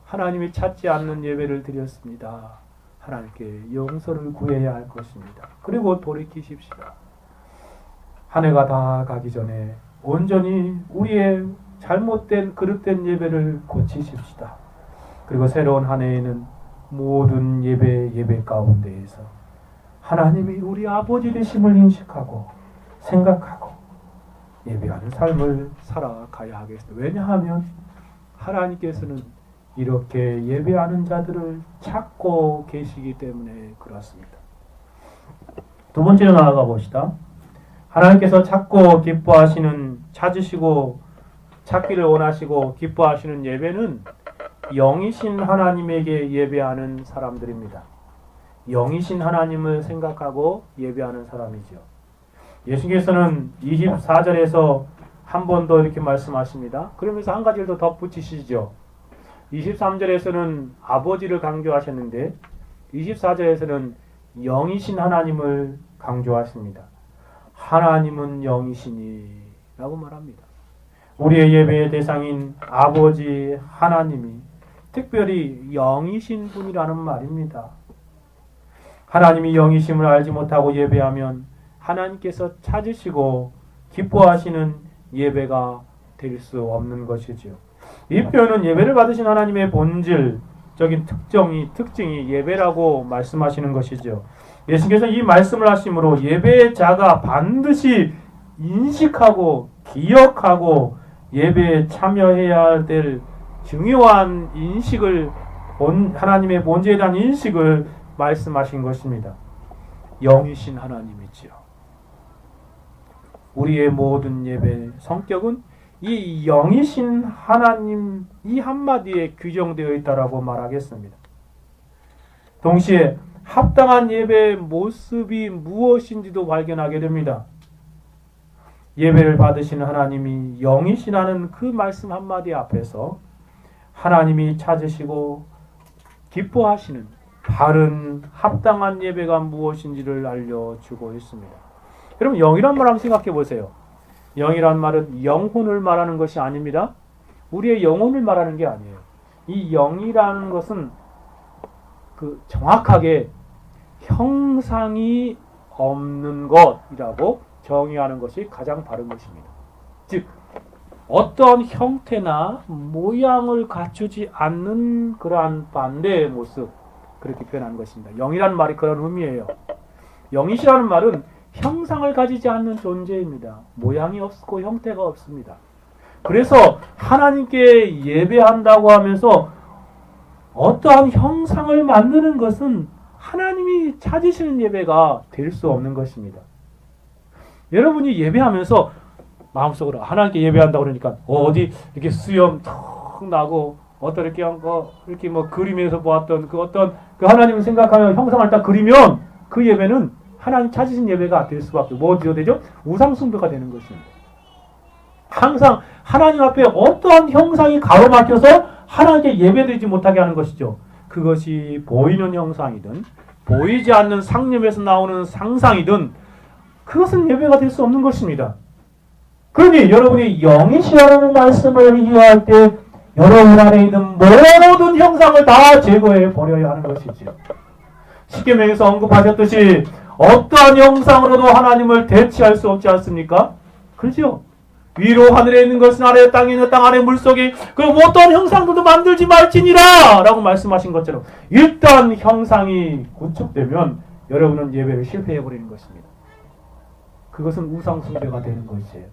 Speaker 1: 하나님이 찾지 않는 예배를 드렸습니다. 하나님께 용서를 구해야 할 것입니다. 그리고 돌이키십시다. 한 해가 다 가기 전에 온전히 우리의 잘못된 그릇된 예배를 고치십시다. 그리고 새로운 한 해에는 모든 예배 가운데에서 하나님이 우리 아버지 되심을 인식하고 생각하고 예배하는 삶을 살아가야 하겠습니다. 왜냐하면 하나님께서는 이렇게 예배하는 자들을 찾고 계시기 때문에 그렇습니다. 두 번째로 나아가 봅시다. 하나님께서 찾고 기뻐하시는, 찾으시고 찾기를 원하시고 기뻐하시는 예배는 영이신 하나님에게 예배하는 사람들입니다. 영이신 하나님을 생각하고 예배하는 사람이죠. 예수께서는 24절에서 한 번 더 이렇게 말씀하십니다. 그러면서 한 가지를 더 덧붙이시죠. 23절에서는 아버지를 강조하셨는데 24절에서는 영이신 하나님을 강조하십니다. 하나님은 영이시니 라고 말합니다. 우리의 예배의 대상인 아버지 하나님이 특별히 영이신 분이라는 말입니다. 하나님이 영이심을 알지 못하고 예배하면 하나님께서 찾으시고 기뻐하시는 예배가 될 수 없는 것이지요. 이 표현은 예배를 받으신 하나님의 본질적인 특징이 예배라고 말씀하시는 것이죠. 예수께서 이 말씀을 하심으로 예배의 자가 반드시 인식하고 기억하고 예배에 참여해야 될 중요한 인식을 하나님의 본질에 대한 인식을 말씀하신 것입니다. 영이신 하나님이지요. 우리의 모든 예배 성격은 이 영이신 하나님 이 한마디에 규정되어 있다라고 말하겠습니다. 동시에 합당한 예배의 모습이 무엇인지도 발견하게 됩니다. 예배를 받으시는 하나님이 영이시라는 그 말씀 한마디 앞에서 하나님이 찾으시고 기뻐하시는 바른 합당한 예배가 무엇인지를 알려주고 있습니다. 여러분 영이란 말 한번 생각해 보세요. 영이란 말은 영혼을 말하는 것이 아닙니다. 우리의 영혼을 말하는 게 아니에요. 이 영이라는 것은 정확하게 형상이 없는 것이라고 정의하는 것이 가장 바른 것입니다. 즉 어떤 형태나 모양을 갖추지 않는 그러한 반대의 모습 그렇게 표현하는 것입니다. 영이라는 말이 그런 의미예요. 영이시라는 말은 형상을 가지지 않는 존재입니다. 모양이 없고 형태가 없습니다. 그래서 하나님께 예배한다고 하면서 어떠한 형상을 만드는 것은 하나님이 찾으시는 예배가 될 수 없는 것입니다. 여러분이 예배하면서 마음속으로 하나님께 예배한다고 그러니까 어디 이렇게 수염 턱 나고 어떤 이렇게 한 거 이렇게 뭐 그림에서 보았던 그 어떤 그 하나님을 생각하며 형상을 딱 그리면 그 예배는 하나님 찾으신 예배가 될 수밖에 뭐가 되죠? 우상숭배가 되는 것입니다. 항상 하나님 앞에 어떠한 형상이 가로막혀서 하나님께 예배드리지 못하게 하는 것이죠. 그것이 보이는 형상이든 보이지 않는 상념에서 나오는 상상이든 그것은 예배가 될 수 없는 것입니다. 그러니 여러분이 영이시라는 말씀을 이해할 때 여러분 안에 있는 모든 형상을 다 제거해 버려야 하는 것이지요. 십계명에서 언급하셨듯이 어떠한 형상으로도 하나님을 대체할 수 없지 않습니까? 그렇죠? 위로 하늘에 있는 것은 아래 땅에 있는 땅 아래 물속에 그럼 어떠한 형상들도 만들지 말지니라 라고 말씀하신 것처럼 일단 형상이 구축되면 여러분은 예배를 실패해버리는 것입니다. 그것은 우상숭배가 되는 것이에요.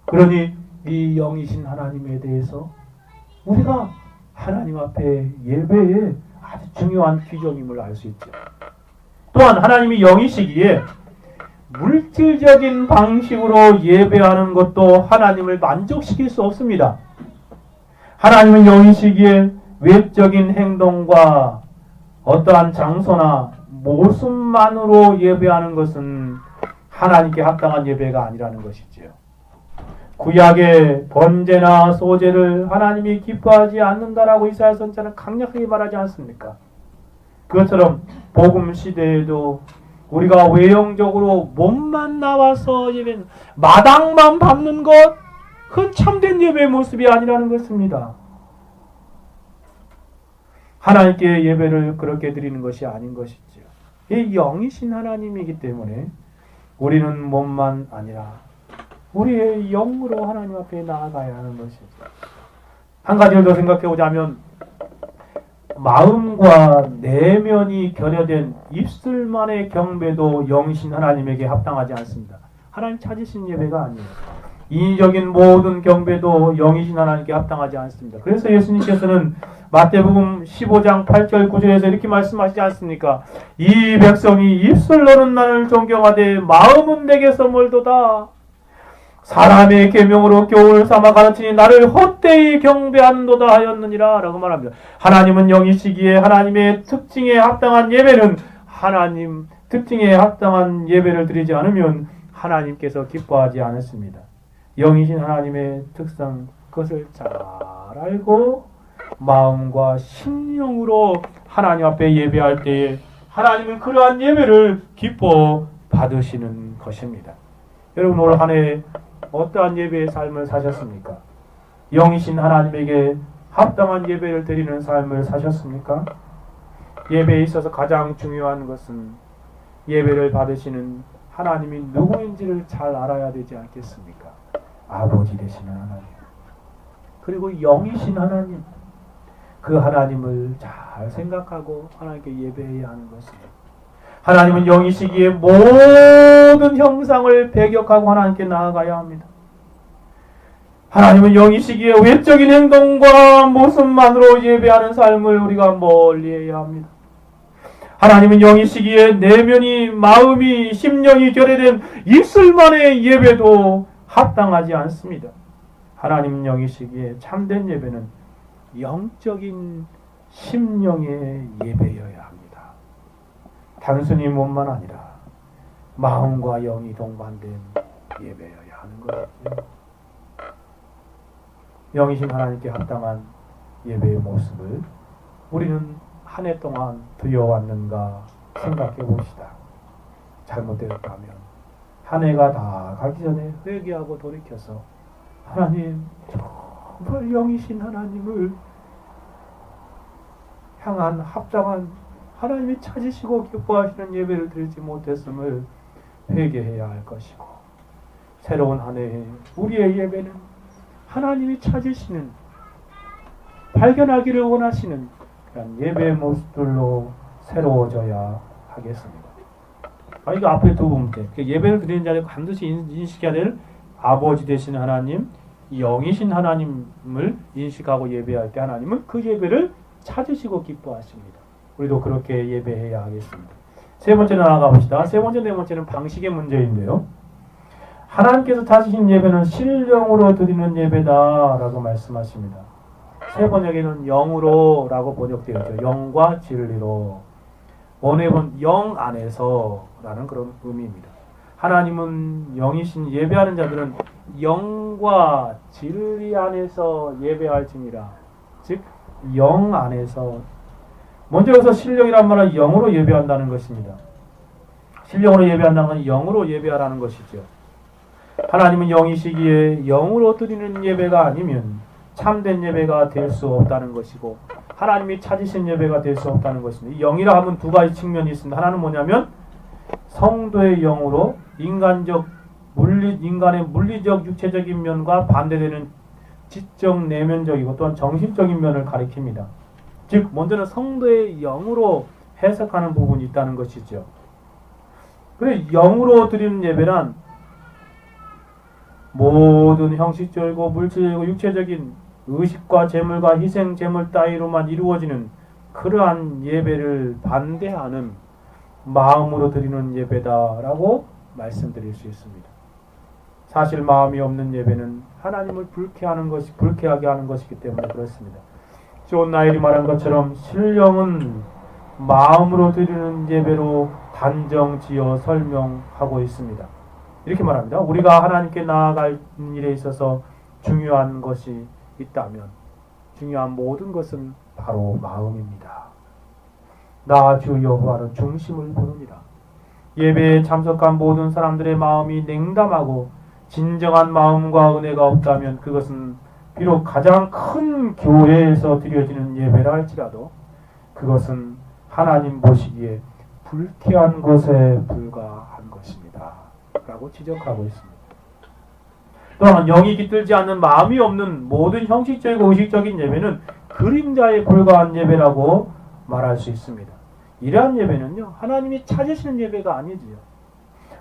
Speaker 1: 그러니 이 영이신 하나님에 대해서 우리가 하나님 앞에 예배에 아주 중요한 규정임을 알 수 있죠. 또한 하나님이 영이시기에 물질적인 방식으로 예배하는 것도 하나님을 만족시킬 수 없습니다. 하나님은 영이시기에 외적인 행동과 어떠한 장소나 모습만으로 예배하는 것은 하나님께 합당한 예배가 아니라는 것이지요. 구약의 번제나 소제를 하나님이 기뻐하지 않는다라고 이사야 선지자는 강력하게 말하지 않습니까? 그것처럼 복음 시대에도 우리가 외형적으로 몸만 나와서 예배, 마당만 밟는 것, 그건 참된 예배의 모습이 아니라는 것입니다. 하나님께 예배를 그렇게 드리는 것이 아닌 것이죠. 이 영이신 하나님이기 때문에 우리는 몸만 아니라 우리의 영으로 하나님 앞에 나아가야 하는 것이죠. 한 가지를 더 생각해 보자면 마음과 내면이 결여된 입술만의 경배도 영이신 하나님에게 합당하지 않습니다. 하나님 찾으신 예배가 아니에요. 인위적인 모든 경배도 영이신 하나님께 합당하지 않습니다. 그래서 예수님께서는 마태복음 15장 8절 9절에서 이렇게 말씀하시지 않습니까? 이 백성이 입술로는 나를 존경하되 마음은 내게서 멀도다. 사람의 계명으로 교훈을 삼아 가르치니 나를 헛되이 경배한도다 하였느니라 라고 말합니다. 하나님은 영이시기에 하나님의 특징에 합당한 예배는 하나님 특징에 합당한 예배를 드리지 않으면 하나님께서 기뻐하지 않으십니다. 영이신 하나님의 특성 그것을 잘 알고 마음과 심령으로 하나님 앞에 예배할 때에 하나님은 그러한 예배를 기뻐 받으시는 것입니다. 여러분 올 한 해 어떠한 예배의 삶을 사셨습니까? 영이신 하나님에게 합당한 예배를 드리는 삶을 사셨습니까? 예배에 있어서 가장 중요한 것은 예배를 받으시는 하나님이 누구인지를 잘 알아야 되지 않겠습니까? 아버지 되시는 하나님, 그리고 영이신 하나님, 그 하나님을 잘 생각하고 하나님께 예배해야 하는 것입니다. 하나님은 영이시기에 모든 형상을 배격하고 하나님께 나아가야 합니다. 하나님은 영이시기에 외적인 행동과 모습만으로 예배하는 삶을 우리가 멀리해야 합니다. 하나님은 영이시기에 내면이, 마음이, 심령이 결여된 입술만의 예배도 합당하지 않습니다. 하나님은 영이시기에 참된 예배는 영적인 심령의 예배여야 합니다. 단순히 몸만 아니라 마음과 영이 동반된 예배여야 하는 것이죠. 영이신 하나님께 합당한 예배의 모습을 우리는 한 해 동안 드려왔는가 생각해 봅시다. 잘못되었다면 한 해가 다 가기 전에 회개하고 돌이켜서 하나님, 정말 영이신 하나님을 향한 합당한 하나님이 찾으시고 기뻐하시는 예배를 드리지 못했음을 회개해야 할 것이고, 새로운 한 해에 우리의 예배는 하나님이 찾으시는, 발견하기를 원하시는 그런 예배의 모습들로 새로워져야 하겠습니다. 이거 앞에 두 번째, 예배를 드리는 자를 반드시 인식해야 될 아버지 되시는 하나님, 영이신 하나님을 인식하고 예배할 때 하나님은 그 예배를 찾으시고 기뻐하십니다. 우리도 그렇게 예배해야 하겠습니다. 세 번째로 나아가 봅시다. 세 번째, 네 번째는 방식의 문제인데요. 하나님께서 찾으신 예배는 신령으로 드리는 예배다라고 말씀하십니다. 세 번역에는 영으로 라고 번역되어 있죠. 영과 진리로. 원어에는 영 안에서 라는 그런 의미입니다. 하나님은 영이신 예배하는 자들은 영과 진리 안에서 예배할지니라. 즉 영 안에서, 먼저 여기서 신령이란 말은 영으로 예배한다는 것입니다. 신령으로 예배한다는 건 영으로 예배하라는 것이죠. 하나님은 영이시기에 영으로 드리는 예배가 아니면 참된 예배가 될 수 없다는 것이고, 하나님이 찾으신 예배가 될 수 없다는 것입니다. 이 영이라 하면 두 가지 측면이 있습니다. 하나는 뭐냐면 성도의 영으로 인간의 물리적 육체적인 면과 반대되는 지적 내면적이고 또한 정신적인 면을 가리킵니다. 즉 먼저는 성도의 영으로 해석하는 부분이 있다는 것이죠. 그래, 영으로 드리는 예배란 모든 형식적이고 물질적이고 육체적인 의식과 제물과 희생 제물 따위로만 이루어지는 그러한 예배를 반대하는 마음으로 드리는 예배다라고 말씀드릴 수 있습니다. 사실 마음이 없는 예배는 하나님을 불쾌하게 하는 것이기 때문에 그렇습니다. 존 나일이 말한 것처럼 신령은 마음으로 드리는 예배로 단정지어 설명하고 있습니다. 이렇게 말합니다. 우리가 하나님께 나아갈 일에 있어서 중요한 것이 있다면 중요한 모든 것은 바로 마음입니다. 나 주 여호와는 중심을 보느니라. 예배에 참석한 모든 사람들의 마음이 냉담하고 진정한 마음과 은혜가 없다면 그것은 비록 가장 큰 교회에서 드려지는 예배라 할지라도 그것은 하나님 보시기에 불쾌한 것에 불과한 것입니다. 라고 지적하고 있습니다. 또한 영이 깃들지 않는 마음이 없는 모든 형식적이고 의식적인 예배는 그림자에 불과한 예배라고 말할 수 있습니다. 이러한 예배는요, 하나님이 찾으시는 예배가 아니지요.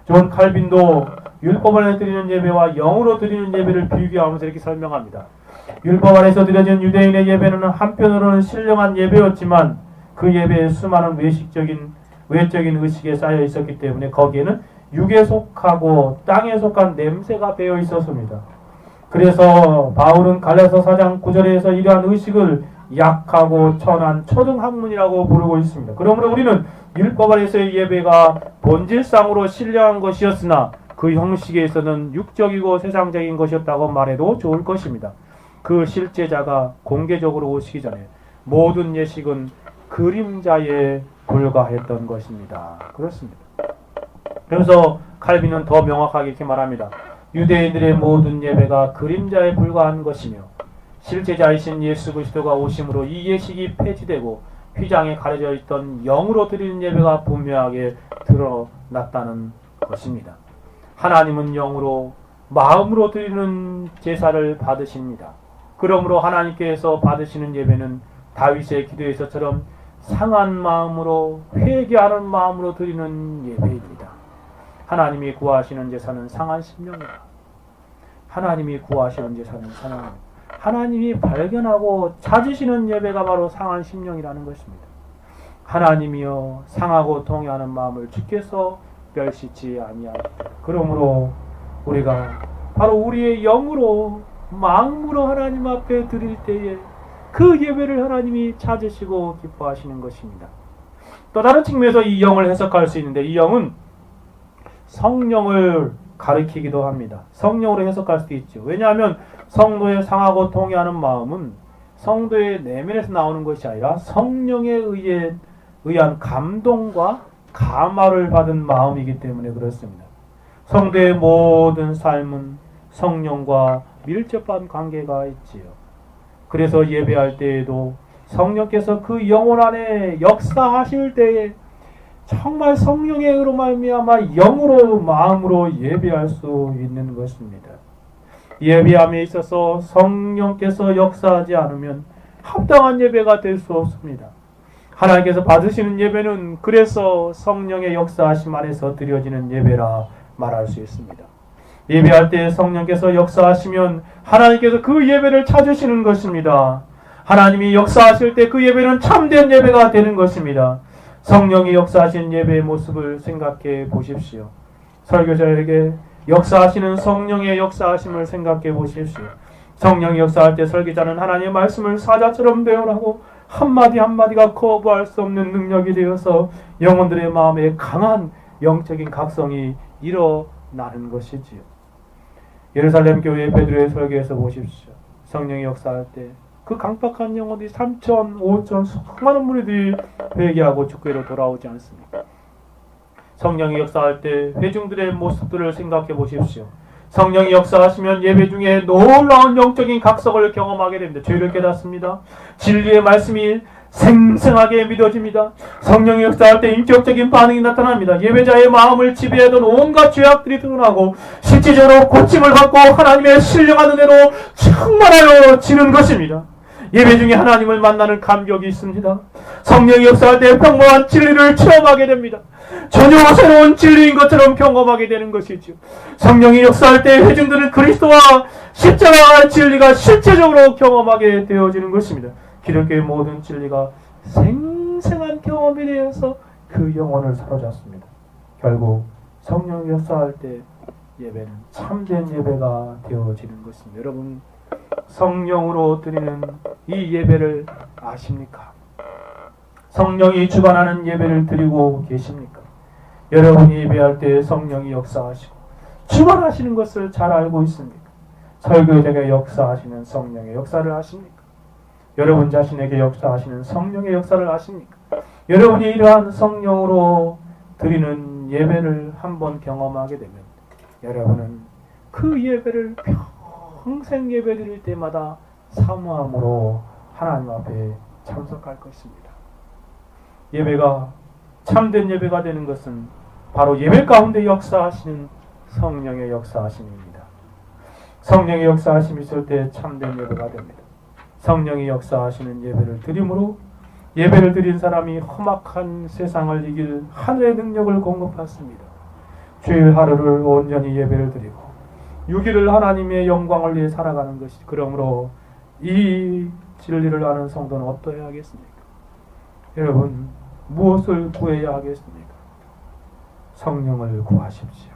Speaker 1: 존 칼빈도 율법 안에 드리는 예배와 영으로 드리는 예배를 비교하면서 이렇게 설명합니다. 율법 안에서 드려진 유대인의 예배는 한편으로는 신령한 예배였지만 그 예배에 수많은 외적인 의식에 쌓여 있었기 때문에 거기에는 육에 속하고 땅에 속한 냄새가 배어 있었습니다. 그래서 바울은 갈라서 4장 9절에서 이러한 의식을 약하고 천한 초등학문이라고 부르고 있습니다. 그러므로 우리는 율법 아래서의 예배가 본질상으로 신령한 것이었으나 그 형식에서는 육적이고 세상적인 것이었다고 말해도 좋을 것입니다. 그 실제자가 공개적으로 오시기 전에 모든 예식은 그림자에 불과했던 것입니다. 그렇습니다. 그래서 칼빈은 더 명확하게 이렇게 말합니다. 유대인들의 모든 예배가 그림자에 불과한 것이며 실제자이신 예수 그리스도가 오심으로 이 예식이 폐지되고 휘장에 가려져 있던 영으로 드리는 예배가 분명하게 드러났다는 것입니다. 하나님은 영으로 마음으로 드리는 제사를 받으십니다. 그러므로 하나님께서 받으시는 예배는 다윗의 기도에서처럼 상한 마음으로 회개하는 마음으로 드리는 예배입니다. 하나님이 구하시는 제사는 상한 심령이다. 하나님이 구하시는 제사는 상한, 하나님이 발견하고 찾으시는 예배가 바로 상한 심령이라는 것입니다. 하나님이여 상하고 통회하는 마음을 주께서 멸시치 아니하시되 그러므로 우리가 바로 우리의 영으로 마음으로 하나님 앞에 드릴 때에 그 예배를 하나님이 찾으시고 기뻐하시는 것입니다. 또 다른 측면에서 이 영을 해석할 수 있는데 이 영은 성령을 가리키기도 합니다. 성령으로 해석할 수도 있죠. 왜냐하면 성도의 상하고 통회하는 마음은 성도의 내면에서 나오는 것이 아니라 성령에 의한 감동과 감화를 받은 마음이기 때문에 그렇습니다. 성도의 모든 삶은 성령과 밀접한 관계가 있지요. 그래서 예배할 때에도 성령께서 그 영혼 안에 역사하실 때에 정말 성령의 의로 말미암아 영으로 마음으로 예배할 수 있는 것입니다. 예배함에 있어서 성령께서 역사하지 않으면 합당한 예배가 될 수 없습니다. 하나님께서 받으시는 예배는 그래서 성령의 역사하심 안에서 드려지는 예배라 말할 수 있습니다. 예배할 때 성령께서 역사하시면 하나님께서 그 예배를 찾으시는 것입니다. 하나님이 역사하실 때 그 예배는 참된 예배가 되는 것입니다. 성령이 역사하신 예배의 모습을 생각해 보십시오. 설교자에게 역사하시는 성령의 역사하심을 생각해 보십시오. 성령이 역사할 때 설교자는 하나님의 말씀을 사자처럼 배우라고 한마디 한마디가 거부할 수 없는 능력이 되어서 영혼들의 마음에 강한 영적인 각성이 일어나는 것이지요. 예루살렘 교회 베드로의 설교에서 보십시오. 성령이 역사할 때 그 강팍한 영혼들이 3천, 5천 수많은 무리들이 회개하고 주께로 돌아오지 않습니까? 성령이 역사할 때 회중들의 모습들을 생각해 보십시오. 성령이 역사하시면 예배 중에 놀라운 영적인 각성을 경험하게 됩니다. 죄를 깨닫습니다. 진리의 말씀이 생생하게 믿어집니다. 성령이 역사할 때 인격적인 반응이 나타납니다. 예배자의 마음을 지배하던 온갖 죄악들이 드러나고 실질적으로 고침을 받고 하나님의 신령한 은혜로 충만하여지는 것입니다. 예배 중에 하나님을 만나는 감격이 있습니다. 성령이 역사할 때 평범한 진리를 체험하게 됩니다. 전혀 새로운 진리인 것처럼 경험하게 되는 것이죠. 성령이 역사할 때 회중들은 그리스도와 십자가의 진리가 실체적으로 경험하게 되어지는 것입니다. 기독교의 모든 진리가 생생한 경험이 되어서 그 영혼을 사로잡습니다. 결국 성령이 역사할 때 예배는 참된 예배가 되어지는 것입니다. 여러분, 성령으로 드리는 이 예배를 아십니까? 성령이 주관하는 예배를 드리고 계십니까? 여러분이 예배할 때 성령이 역사하시고 주관하시는 것을 잘 알고 있습니까? 설교자에게 역사하시는 성령의 역사를 아십니까? 여러분 자신에게 역사하시는 성령의 역사를 아십니까? 여러분이 이러한 성령으로 드리는 예배를 한번 경험하게 되면 여러분은 그 예배를 평생 예배 드릴 때마다 사모함으로 하나님 앞에 참석할 것입니다. 예배가 참된 예배가 되는 것은 바로 예배 가운데 역사하시는 성령의 역사하심입니다. 성령의 역사하심이 있을 때 참된 예배가 됩니다. 성령이 역사하시는 예배를 드림으로 예배를 드린 사람이 험악한 세상을 이길 하늘의 능력을 공급받습니다. 주일 하루를 온전히 예배를 드리고 6일을 하나님의 영광을 위해 살아가는 것이, 그러므로 이 진리를 아는 성도는 어떠해야 하겠습니까? 여러분, 무엇을 구해야 하겠습니까? 성령을 구하십시오.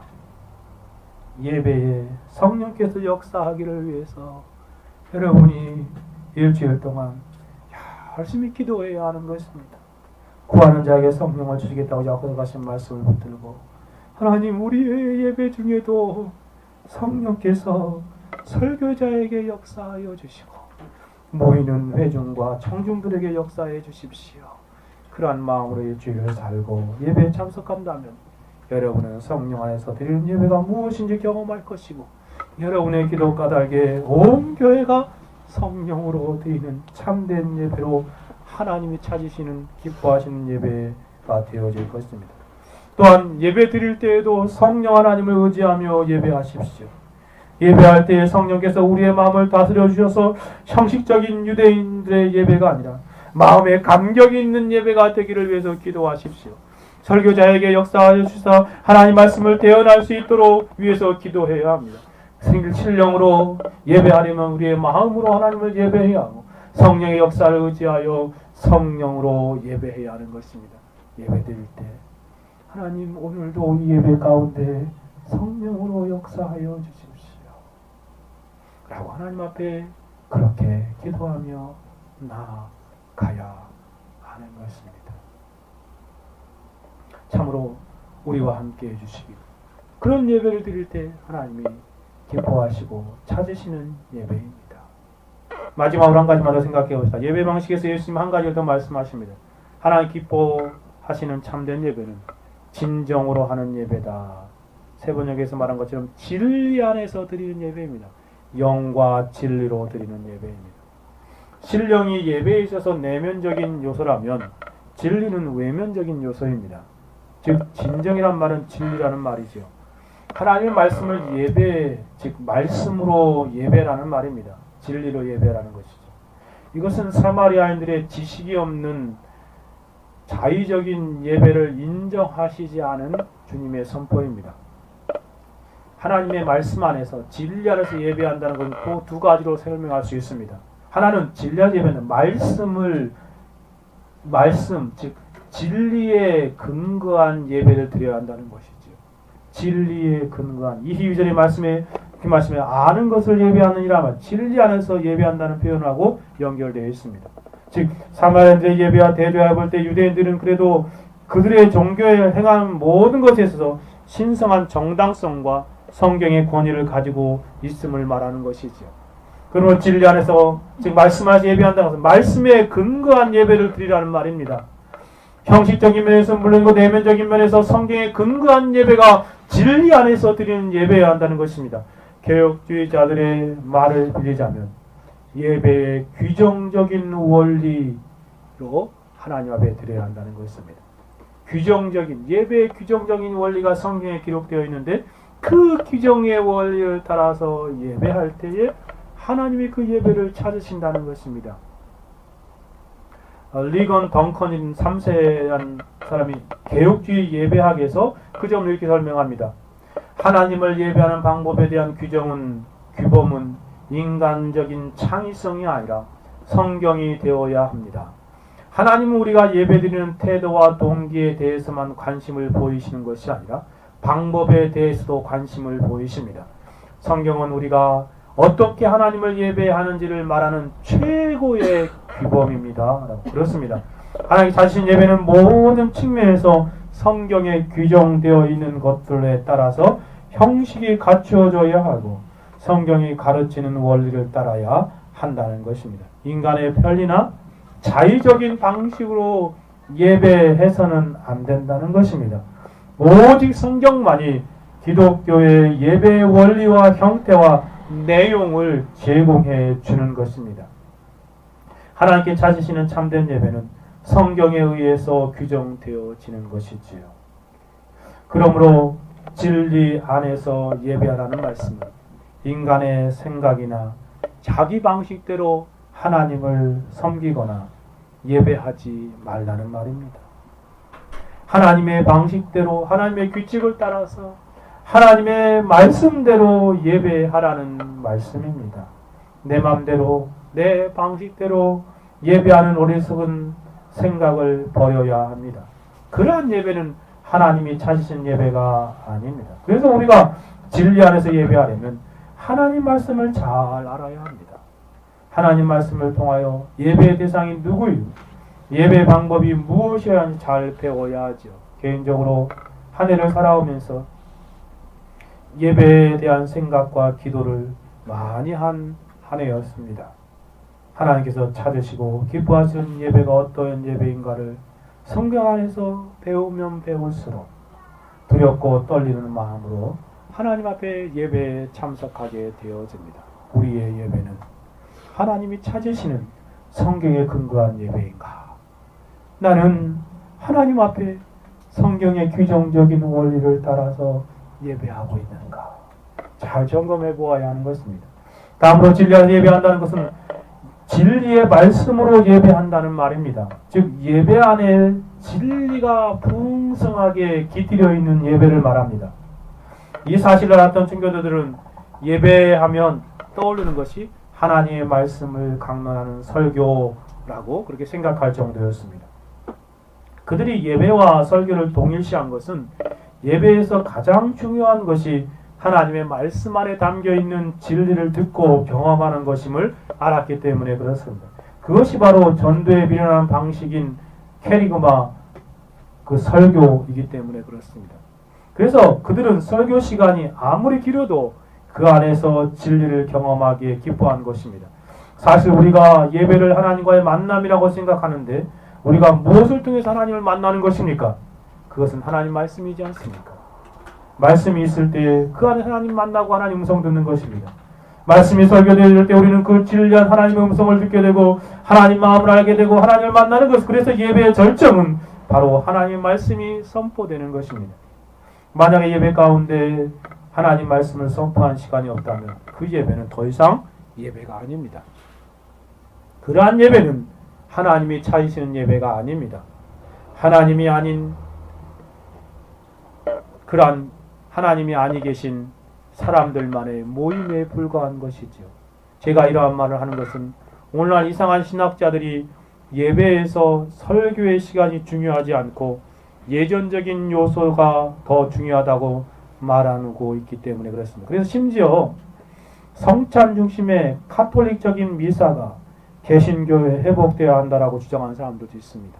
Speaker 1: 예배에 성령께서 역사하기를 위해서 여러분이 일주일 동안 열심히 기도해야 하는 것입니다. 구하는 자에게 성령을 주시겠다고 약속하신 말씀을 붙들고 하나님 우리의 예배 중에도 성령께서 설교자에게 역사하여 주시고 모이는 회중과 청중들에게 역사해 주십시오. 그러한 마음으로 일주일을 살고 예배에 참석한다면 여러분은 성령 안에서 드리는 예배가 무엇인지 경험할 것이고 여러분의 기도 까닭에 온 교회가 성령으로 드리는 참된 예배로 하나님이 찾으시는 기뻐하시는 예배가 되어질 것입니다. 또한 예배 드릴 때에도 성령 하나님을 의지하며 예배하십시오. 예배할 때에 성령께서 우리의 마음을 다스려 주셔서 형식적인 유대인들의 예배가 아니라 마음에 감격이 있는 예배가 되기를 위해서 기도하십시오. 설교자에게 역사하여 주사 하나님 말씀을 대언할 수 있도록 위해서 기도해야 합니다. 신령으로 예배하려면 우리의 마음으로 하나님을 예배해야 하고 성령의 역사를 의지하여 성령으로 예배해야 하는 것입니다. 예배드릴 때 하나님 오늘도 이 예배 가운데 성령으로 역사하여 주십시오. 라고 하나님 앞에 그렇게 기도하며 나아가야 하는 것입니다. 참으로 우리와 함께 해주시길 그런 예배를 드릴 때 하나님이 기뻐하시고 찾으시는 예배입니다. 마지막으로 한 가지만 더 생각해 봅시다. 예배 방식에서 예수님 한 가지를 더 말씀하십니다. 하나님 기뻐하시는 참된 예배는 진정으로 하는 예배다. 세 번역에서 말한 것처럼 진리 안에서 드리는 예배입니다. 영과 진리로 드리는 예배입니다. 신령이 예배에 있어서 내면적인 요소라면 진리는 외면적인 요소입니다. 즉 진정이란 말은 진리라는 말이죠. 하나님의 말씀을 예배, 즉 말씀으로 예배라는 말입니다. 진리로 예배라는 것이죠. 이것은 사마리아인들의 지식이 없는 자의적인 예배를 인정하시지 않은 주님의 선포입니다. 하나님의 말씀 안에서 진리 안에서 예배한다는 것은 그 두 가지로 설명할 수 있습니다. 하나는 진리 안에서 예배는 말씀, 즉 진리에 근거한 예배를 드려야 한다는 것이죠. 진리에 근거한 이희유절의 말씀에 그 말씀에 아는 것을 예배하느니라 진리 안에서 예배한다는 표현하고 연결되어 있습니다. 즉 사마리아인들의 예배와 대조해 볼 때 유대인들은 그래도 그들의 종교에 행하는 모든 것에 있어서 신성한 정당성과 성경의 권위를 가지고 있음을 말하는 것이죠. 그러므로 진리 안에서 즉 말씀 안에서 예배한다는 것은 말씀에 근거한 예배를 드리라는 말입니다. 형식적인 면에서 물론 내면적인 면에서 성경에 근거한 예배가 진리 안에서 드리는 예배여야 한다는 것입니다. 개혁주의자들의 말을 빌리자면 예배의 규정적인 원리로 하나님 앞에 드려야 한다는 것입니다. 예배의 규정적인 원리가 성경에 기록되어 있는데 그 규정의 원리를 따라서 예배할 때에 하나님이 그 예배를 찾으신다는 것입니다. 리건 덩컨인 3세라는 사람이 개혁주의 예배학에서 그 점을 이렇게 설명합니다. 하나님을 예배하는 방법에 대한 규범은 인간적인 창의성이 아니라 성경이 되어야 합니다. 하나님은 우리가 예배드리는 태도와 동기에 대해서만 관심을 보이시는 것이 아니라 방법에 대해서도 관심을 보이십니다. 성경은 우리가 어떻게 하나님을 예배하는지를 말하는 최고의 규범입니다. 그렇습니다. 하나님 자신 예배는 모든 측면에서 성경에 규정되어 있는 것들에 따라서 형식이 갖추어져야 하고 성경이 가르치는 원리를 따라야 한다는 것입니다. 인간의 편리나 자의적인 방식으로 예배해서는 안 된다는 것입니다. 오직 성경만이 기독교의 예배의 원리와 형태와 내용을 제공해 주는 것입니다. 하나님께 찾으시는 참된 예배는 성경에 의해서 규정되어지는 것이지요. 그러므로 진리 안에서 예배하라는 말씀은 인간의 생각이나 자기 방식대로 하나님을 섬기거나 예배하지 말라는 말입니다. 하나님의 방식대로 하나님의 규칙을 따라서 하나님의 말씀대로 예배하라는 말씀입니다. 내 마음대로 내 방식대로 예배하는 어리석은 생각을 버려야 합니다. 그러한 예배는 하나님이 찾으신 예배가 아닙니다. 그래서 우리가 진리 안에서 예배하려면 하나님 말씀을 잘 알아야 합니다. 하나님 말씀을 통하여 예배의 대상이 누구이고 예배 방법이 무엇이어야 하는지 잘 배워야 하죠. 개인적으로 한 해를 살아오면서 예배에 대한 생각과 기도를 많이 한 해였습니다. 하나님께서 찾으시고 기뻐하시는 예배가 어떠한 예배인가를 성경 안에서 배우면 배울수록 두렵고 떨리는 마음으로 하나님 앞에 예배에 참석하게 되어집니다. 우리의 예배는 하나님이 찾으시는 성경에 근거한 예배인가? 나는 하나님 앞에 성경의 규정적인 원리를 따라서 예배하고 있는가? 잘 점검해 보아야 하는 것입니다. 다음으로 진리 안에서 예배한다는 것은 진리의 말씀으로 예배한다는 말입니다. 즉 예배 안에 진리가 풍성하게 깃들여 있는 예배를 말합니다. 이 사실을 알았던 청교도들은 예배하면 떠오르는 것이 하나님의 말씀을 강론하는 설교라고 그렇게 생각할 정도였습니다. 그들이 예배와 설교를 동일시한 것은 예배에서 가장 중요한 것이 하나님의 말씀 안에 담겨있는 진리를 듣고 경험하는 것임을 알았기 때문에 그렇습니다. 그것이 바로 전도에 미련한 방식인 캐리그마 그 설교이기 때문에 그렇습니다. 그래서 그들은 설교 시간이 아무리 길어도 그 안에서 진리를 경험하기에 기뻐한 것입니다. 사실 우리가 예배를 하나님과의 만남이라고 생각하는데 우리가 무엇을 통해서 하나님을 만나는 것입니까? 그것은 하나님 말씀이지 않습니까? 말씀이 있을 때 그 안에 하나님 만나고 하나님 음성 듣는 것입니다. 말씀이 설교될 때 우리는 그 진리한 하나님의 음성을 듣게 되고 하나님 마음을 알게 되고 하나님을 만나는 것. 그래서 예배의 절정은 바로 하나님의 말씀이 선포되는 것입니다. 만약에 예배 가운데 하나님 말씀을 선포한 시간이 없다면 그 예배는 더 이상 예배가 아닙니다. 그러한 예배는 하나님이 찾으시는 예배가 아닙니다. 하나님이 아닌 그러한 하나님이 아니 계신 사람들만의 모임에 불과한 것이지요. 제가 이러한 말을 하는 것은 오늘날 이상한 신학자들이 예배에서 설교의 시간이 중요하지 않고 예전적인 요소가 더 중요하다고 말하고 있기 때문에 그렇습니다. 그래서 심지어 성찬 중심의 카톨릭적인 미사가 개신교에 회복되어야 한다라고 주장하는 사람들도 있습니다.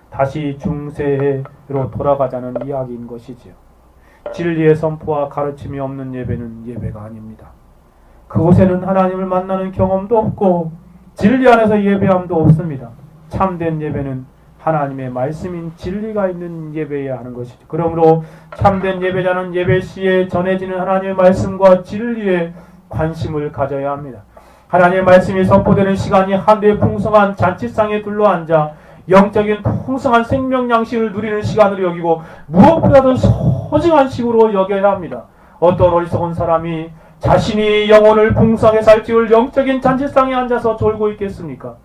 Speaker 1: 다시 중세로 돌아가자는 이야기인 것이지요. 진리의 선포와 가르침이 없는 예배는 예배가 아닙니다. 그곳에는 하나님을 만나는 경험도 없고 진리 안에서 예배함도 없습니다. 참된 예배는 하나님의 말씀인 진리가 있는 예배여야 하는 것이죠. 그러므로 참된 예배자는 예배 시에 전해지는 하나님의 말씀과 진리에 관심을 가져야 합니다. 하나님의 말씀이 선포되는 시간이 하늘의 풍성한 잔치상에 둘러앉아 영적인 풍성한 생명 양식을 누리는 시간으로 여기고 무엇보다도 소중한 식으로 여겨야 합니다. 어떤 어리석은 사람이 자신이 영혼을 풍성하게 살찌울 영적인 잔치상에 앉아서 졸고 있겠습니까?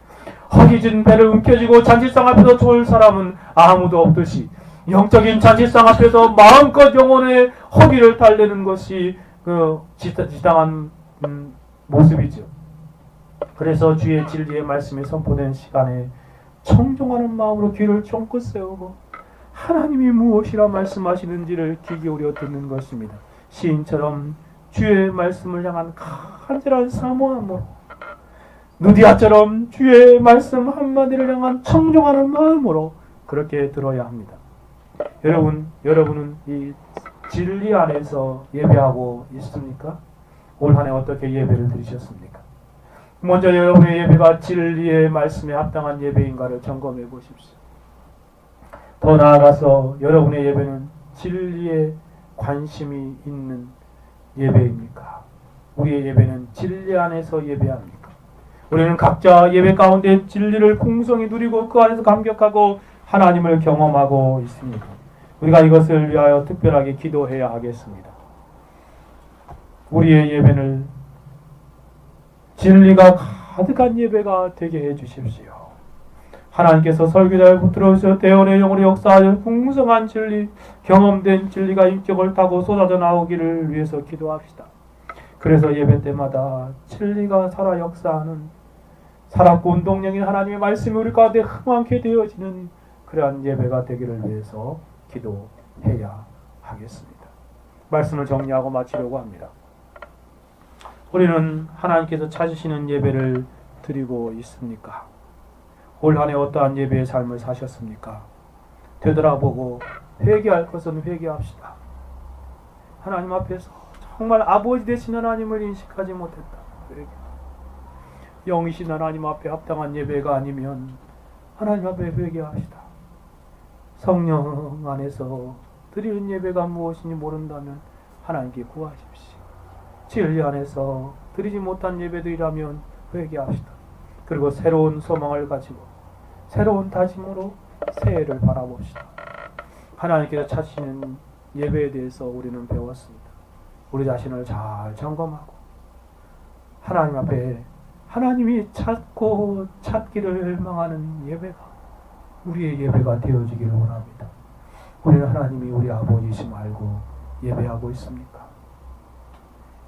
Speaker 1: 허기진 배를 움켜쥐고 잔치상 앞에서 졸 사람은 아무도 없듯이 영적인 잔치상 앞에서 마음껏 영혼의 허기를 달래는 것이 그 지당한 모습이죠. 그래서 주의 진리의 말씀이 선포된 시간에 청종하는 마음으로 귀를 쫑긋 세우고 하나님이 무엇이라 말씀하시는지를 귀 기울여 듣는 것입니다. 시인처럼 주의 말씀을 향한 간절한 사모함으로 누디아처럼 주의 말씀 한마디를 향한 청종하는 마음으로 그렇게 들어야 합니다. 여러분은 이 진리 안에서 예배하고 있습니까? 올 한 해 어떻게 예배를 드리셨습니까? 먼저 여러분의 예배가 진리의 말씀에 합당한 예배인가를 점검해 보십시오. 더 나아가서 여러분의 예배는 진리에 관심이 있는 예배입니까? 우리의 예배는 진리 안에서 예배합니까? 우리는 각자 예배 가운데 진리를 풍성히 누리고 그 안에서 감격하고 하나님을 경험하고 있습니다. 우리가 이것을 위하여 특별하게 기도해야 하겠습니다. 우리의 예배를 진리가 가득한 예배가 되게 해주십시오. 하나님께서 설교자를 붙들어서 대언의 영으로 역사하여 풍성한 진리, 경험된 진리가 인격을 타고 쏟아져 나오기를 위해서 기도합시다. 그래서 예배 때마다 진리가 살아 역사하는 살았고 운동력인 하나님의 말씀이 우리 가운데 흥황케 되어지는 그러한 예배가 되기를 위해서 기도해야 하겠습니다. 말씀을 정리하고 마치려고 합니다. 우리는 하나님께서 찾으시는 예배를 드리고 있습니까? 올 한 해 어떠한 예배의 삶을 사셨습니까? 되돌아보고 회개할 것은 회개합시다. 하나님 앞에서 정말 아버지 되신 하나님을 인식하지 못했다. 회개. 영이신 하나님 앞에 합당한 예배가 아니면 하나님 앞에 회개합시다. 성령 안에서 드리는 예배가 무엇인지 모른다면 하나님께 구하십시오. 진리 안에서 드리지 못한 예배들이라면 회개합시다. 그리고 새로운 소망을 가지고 새로운 다짐으로 새해를 바라봅시다. 하나님께서 찾으시는 예배에 대해서 우리는 배웠습니다. 우리 자신을 잘 점검하고 하나님 앞에 하나님이 찾고 찾기를 망하는 예배가 우리의 예배가 되어지기를 원합니다. 우리는 하나님이 우리 아버지이심 알고 예배하고 있습니까?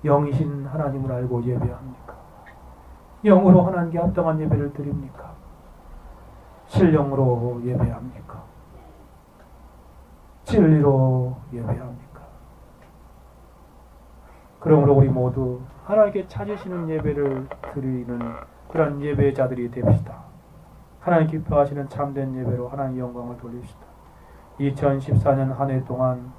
Speaker 1: 영이신 하나님을 알고 예배합니까? 영으로 하나님께 합당한 예배를 드립니까? 신령으로 예배합니까? 진리로 예배합니까? 그러므로 우리 모두 하나님께 찾으시는 예배를 드리는 그런 예배자들이 됩시다. 하나님 기뻐하시는 참된 예배로 하나님 영광을 돌립시다. 2014년 한 해 동안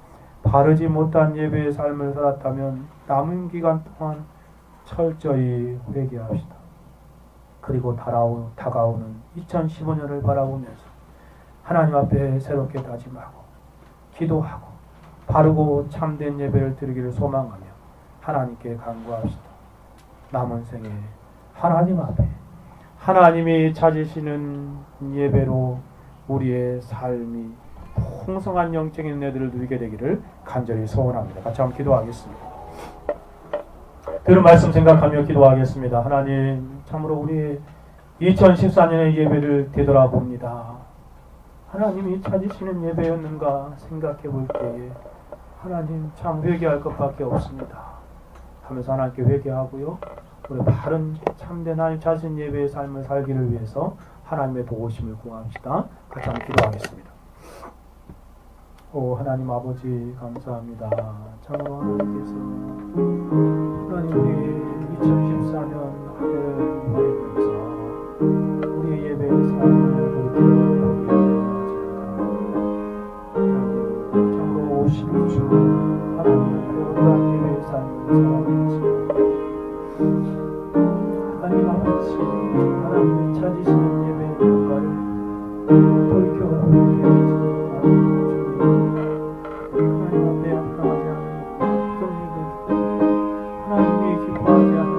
Speaker 1: 바르지 못한 예배의 삶을 살았다면 남은 기간 동안 철저히 회개합시다. 그리고 다가오는 2015년을 바라보면서 하나님 앞에 새롭게 다짐하고 기도하고 바르고 참된 예배를 드리기를 소망하며 하나님께 간구합시다. 남은 생에 하나님 앞에 하나님이 찾으시는 예배로 우리의 삶이 풍성한 영적인 은혜들을 누리게 되기를 간절히 소원합니다. 같이 한번 기도하겠습니다. 들은 말씀 생각하며 기도하겠습니다. 하나님, 참으로 우리 2014년의 예배를 되돌아봅니다. 하나님이 찾으시는 예배였는가 생각해 볼 때에 하나님 참 회개할 것밖에 없습니다 하면서 하나님께 회개하고요, 우리 바른 참된 하나님 자신 예배의 삶을 살기를 위해서 하나님의 도우심을 구합시다. 같이 한번 기도하겠습니다. 오 하나님 아버지 감사합니다. 참으로 하나님께서 하나님 우리 2014년 한 해를 보내면서 우리의 예배의 삶을 돌이켜보게 하나님 참으로 51주 하나님 어떠한 예배의 삶을 살아가시고 하나님 아버지 하나님이 찾으시는 예배의 결과를 돌이켜보게 하시고 하나님 앞에 합당하지 않은 어떤 예배들 하나님이 기뻐하지 않는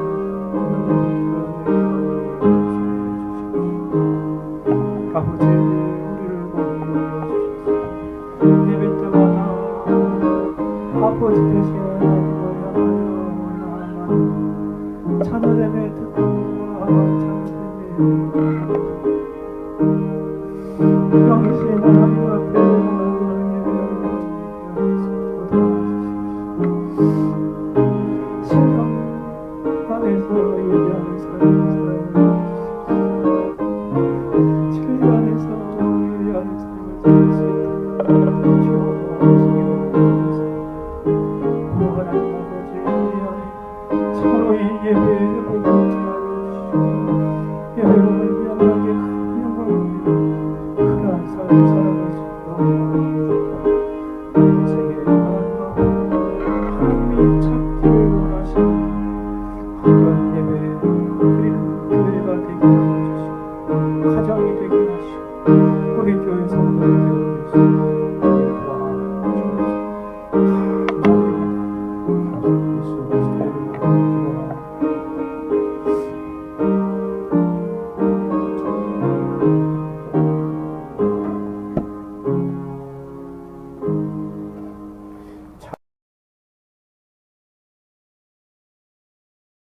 Speaker 1: 그런 아버지 우리를 보여 주시옵소서. 예배 때마다 아버지 되신 하나님을 향하여 찬양의 듣고 찬양의 영이신 하나님 앞에 가정이 되게 하시고 우리 교회 성도를 되게 하시고